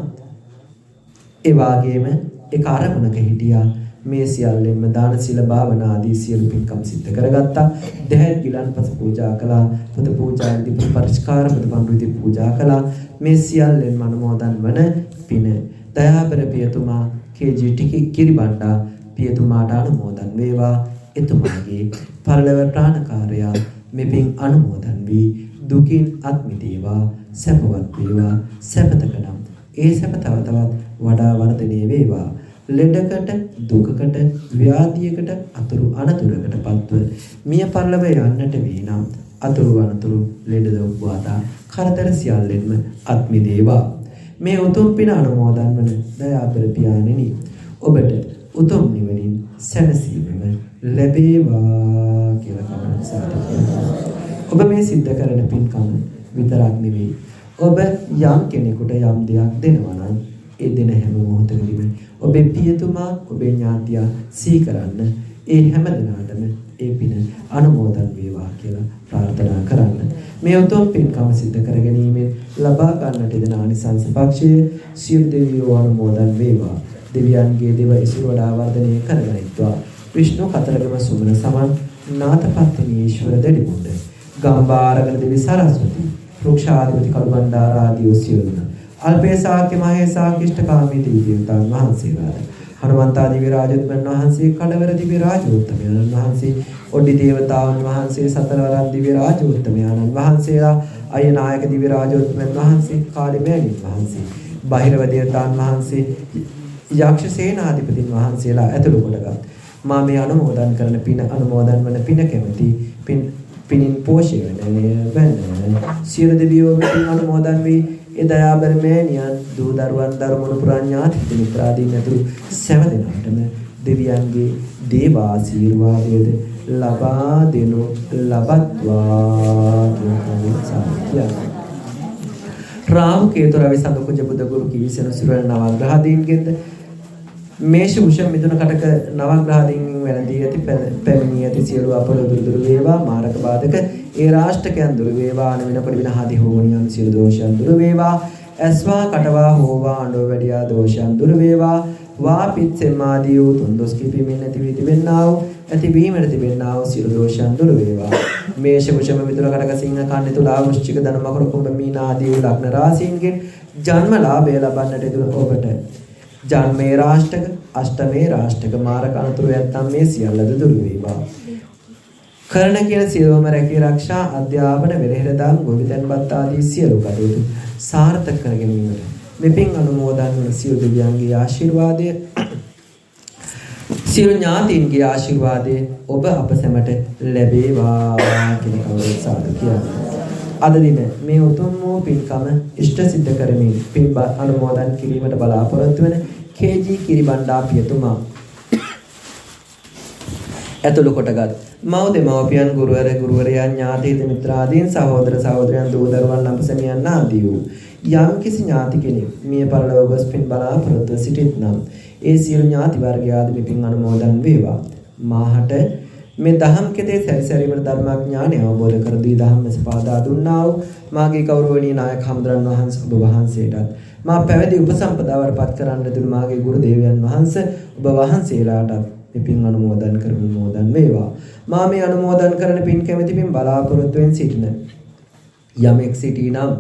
ඒ වගේම ඒක අරමුණක හිටියා. මේ සියල්ලෙන්ම දාන සීල භාවනා ආදී සියලු පින්කම් සිද්ධ කරගත්තා. දෙහැත් ගිලන්පස පූජා කළා. පොත පූජාදී පරිස්කාර පොත පඬුවිති පූජා කළා. මේ සියල්ලෙන්ම අනුමෝදන් වන පින දයාබර පියතුමා කේජී කිරිබණ්ඩා පියතුමාට අනුමෝදන් වේවා. එතුමාගේ පරලොව ප්‍රාණකාරයා මෙපින් අනුමෝදන් වී දුකින් අත් මිදේවා. සැපවත් වේවා. සැපතකනම් ඒ සැප තව තවත් වඩා වර්ධනය වේවා. ලෙඩකට දුකකට ව්‍යාධියකට අතුරු අනතුරකට පත්ව මිය පරලොව යන්නට වේනම් අතුරු අනතුරු ලෙඩ දුක් වාදා කරදර සියල්ලෙන්ම අත් මිදේවා. මේ උතුම් පින අනුමෝදන් වන දයාබර පියාණෙනි ඔබට උතුම් නිවනින් සැනසීමම ලැබේවා කියලා කමන සාදු කරනවා. ඔබ මේ සිද්ධ කරන පින්කම විතරක් නෙවෙයි. ඔබ යම් කෙනෙකුට යම් දෙයක් දෙනවා නම් ඒ දෙන හැම මොහොතකදීම ඔබේ පියතුමා ඔබේ ඥාතියා සිහි කරන්න. ඒ හැම දිනාටම ඒ පින අනුමෝදන් වේවා කියලා ප්‍රාර්ථනා කරන්න. මේ උතුම් පින්කම සිද්ධ කර ගැනීමෙන් ලබා ගන්නට දෙන ආනිසංස පක්ෂයේ සියලු දෙවියෝ අනුමෝදන් වේවා. දෙවියන්ගේ දේව ඉසිරු වඩා වර්ධනය කරගනිත්වා. විෂ්ණු කතරගම සුමන සමන් නාථපත්තිනි ඊශ්වර දෙවිඳුන් ගම්බාරගල දෙවි සරස්වති වෘක්ෂාධිපති කළුබණ්ඩාර ආදී සියලුම අල්පේසාක්‍ය මහේසාක්‍යිෂ්ඨකාමී දෙවියන්තන් වහන්සේලාට හනුමන්තා දිව්‍ය රාජෝත්තමයන් වහන්සේ කඩවර දිව්‍ය රාජෝත්තමයන් වහන්සේ ඔඩි දේවතාවුන් වහන්සේ සතරවරන් දිව්‍ය රාජෝත්තමයන් වහන්සේලා අයනායක දිව්‍ය රාජෝත්තමයන් වහන්සේ කාලිමෑණින් වහන්සේ බහිරව දේවතාවුන් වහන්සේ යක්ෂ සේනාධිපතින් වහන්සේලා ඇතුළු කොටගත් මා මේ අනුමෝදන් කරන පින අනුමෝදන් වන පින කැමැති පිනින් පෝෂණය වෙන සියලු දෙවියෝ පින් අනුමෝදන් වී ඒ දයාබර මෑණියන් දූ දරුවන් ධර්මණු පුරාඥාති මිත්‍රාදීන් ඇතුළු සෑම දෙනාටම දෙවියන්ගේ දේව ආශිර්වාදයේද ලබා දෙනු ලබත්වා කියන රාහු කේතු රවි සඳ කුජ බුද ගුරු කිවිසෙන සුරල් නවග්‍රහදීන්ගෙන්ද මේෂ වෘෂ මිථුන කටක නවග්‍රහදීන් වැළඳී ඇති පැමිණී ඇති සියලු අපල දුරු වේවා මාරක බාධක ඒ රාෂ්ටකයන් දුරු වේවා අනවිනකොට විනහදී හෝනියන් සියලු දෝෂයන් දුරු වේවා ඇස්වා කටවා හෝවා අඬෝ වැඩියා දෝෂයන් දුරු වේවා වා පිත්සෙම් ආදී වූ තුන්දොස් කිපීමෙන් නැති වී තිබෙන්නා වූ ඇති වීමට තිබෙන්නා වූ සියලු දෝෂයන් දුරු වේවා මේෂ වෘෂ මිථුන කටක සිංහ කන්නේ තුලා වෘශ්චික ධනු මකර කුම්භ මීන ආදී වූ ලග්න රාශීන්ගෙන් ජන්ම ලාභය ලබන්නට දුර ඔබට ජන්මේ රාෂ්ටක අෂ්ටමේ රාෂ්ටක මාරක අනුතුරු යත්තම් මේ සියල්ලද දුරු වේවා කරණ කියන සියලුම රැකී ආරක්ෂා අධ්‍යාපන වෙරහෙළදාම් ගොවිතැන්පත් ආදී සියලු කටයුතු සාර්ථක කර ගැනීමට මෙපින් අනුමෝදන් වන සියලු දෙවියන්ගේ ආශිර්වාදය සියලු ඥාතීන්ගේ ආශිර්වාදය ඔබ අප සැමට ලැබේවා කියන කවුරුත් සාදු කියන්නේ. අද දින මේ උතුම් වූ පින්කම ඉෂ්ට සිද්ධ කරමින් පින් අනුමෝදන් කිරීමට බලාපොරොත්තු වන කේ.ජී. කිරිබණ්ඩා පියතුමා ඇතුළු කොටගත් මව් දෙමව්පියන් ගුරුවරයා ඥාතීන් මිත්‍රාදීන් සහෝදර සහෝදරයන් දූ දරුවන් අපසමියන් ආදී වූ යම් කිසි ඥාති කෙනෙක් මිය පරලොව ගොස් පින් බලාපොරොත්තු සිටින්නම් ඒ සියලු ඥාති වර්ගයාද පින් අනුමෝදන් වේවා මාහට මේ දහම් කෙතේ සැරිසැරීමේ ධර්මඥානය අවබෝධ කර දී දහම්මස පාදා දුන්නා වූ මාගේ ගෞරවනීය නායක හමුදුරන් වහන්සේ ඔබ වහන්සේටත් මා පැවිදි උපසම්පදාවට පත් කරන්න දුන් මාගේ ගුරු දේවයන් වහන්සේ ඔබ වහන්සේලාටත් පින් අනුමෝදන් කරමු මොදන් වේවා මා මේ අනුමෝදන් කරන පින් කැමැති පින් බලාපොරොත්තුෙන් සිටින යමෙක් සිටිනම්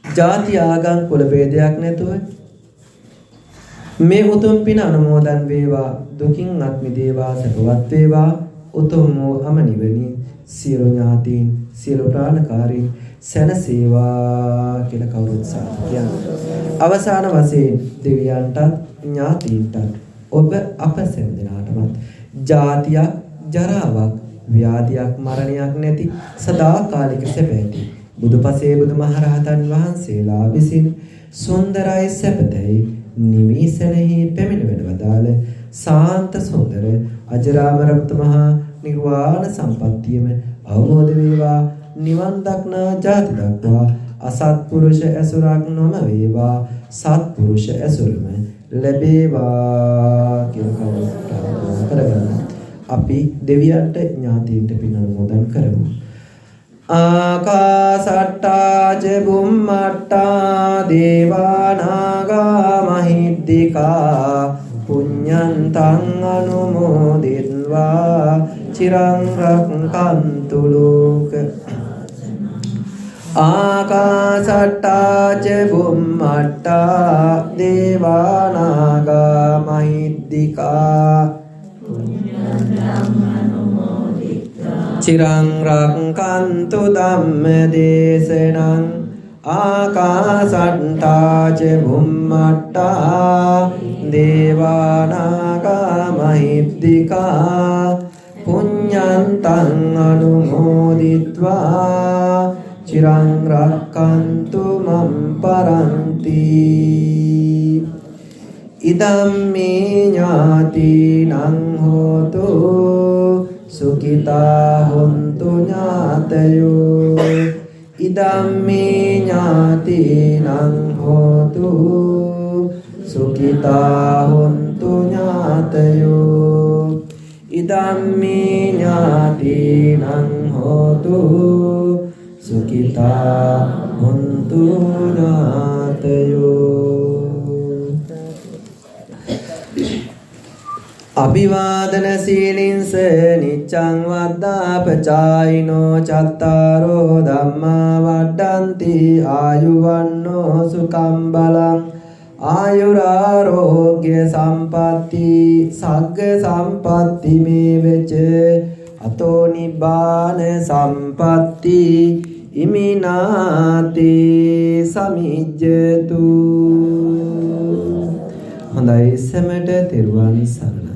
ಜಾති ආගම් කුල ભેදයක් නැතුව මේ උතුම් පින අනුමෝදන් වේවා දුකින් අත් මිදේවා සපවත් වේවා උතුම් වූ අමනිවැනි සියලු ඥාතීන් සියලු ප්‍රාණකාරීන් සැනසේවා කියලා කවුරුත් සාදු කියනවා අවසාන වශයෙන් දෙවියන්ටත් ඥාතීන්ටත් ඔබ අප සෑම දිනාටමත් ජාතියක් ජරාවක් ව්‍යාධියක් මරණයක් නැති සදාකාලික සැපැති බුදුපසේ බුදුමහරහතන් වහන්සේලා විසින් සුන්දරයි සැපතයි නිවිසනෙහි පැමිණ වදාළ සාන්ත සුන්දර අජරාමර මහා නිර්වාණ සම්පත්තියම අවබෝධ වේවා නිවන් දක්නා ජාති දක්වා අසත්පුරුෂ ඇසුරක් නොම වේවා සත්පුරුෂ ඇසුරම ලැබේවා කියලා කරගන්න. අපි දෙවියන්ට ඥාතීන්ට පින් අනුමෝදන් කරමු. ආකාසට්ටා ච බුම්මට්ටා දේවා නාග මහිද්దికා පුඤ්ඤන්තං අනුමෝදිත්වා චිරං රක්ඛන්තු ලෝක ආකාසට්ටා ච බුම්මට්ටා දේවා නාග මහිද්దికා චිරං රක්ඛන්තු ධම්ම දේශනං ආකාසට්ටා ච බුම්මට්ටා දේවා නාග මහිද්దికා පුඤ්ඤන්තං අනුමෝදිත්වා චිරං රක්ඛන්තු මම් පරන්ති ඉදම්මේ ඥාතිනං හෝතු සුඛිතා හොන්තු හොන්තු ඥාතයෝ ඉදම්මේ ඥාතිනං හෝතු සුඛිතා හොන්තු ඥාතයෝ ඉදම්මේ ඥාතිනං හෝතු සුඛිතා හොන්තු ඥාතයෝ අභිවාදන සීලින්ස නිච්ඡං වද්දාපචායිනෝ චත්තාරෝ ධම්මා වඩ්ඩಂತಿ ආයුවන්නෝ සුඛං බලං ආයුරාෝග්‍ය සම්පatti සග්ග සම්පatti මේවච අතෝ නිබ්බාන සම්පatti ඉමිනාති සමිජ්ජතු. හොඳයි සැමට තෙරුවන් සරණයි.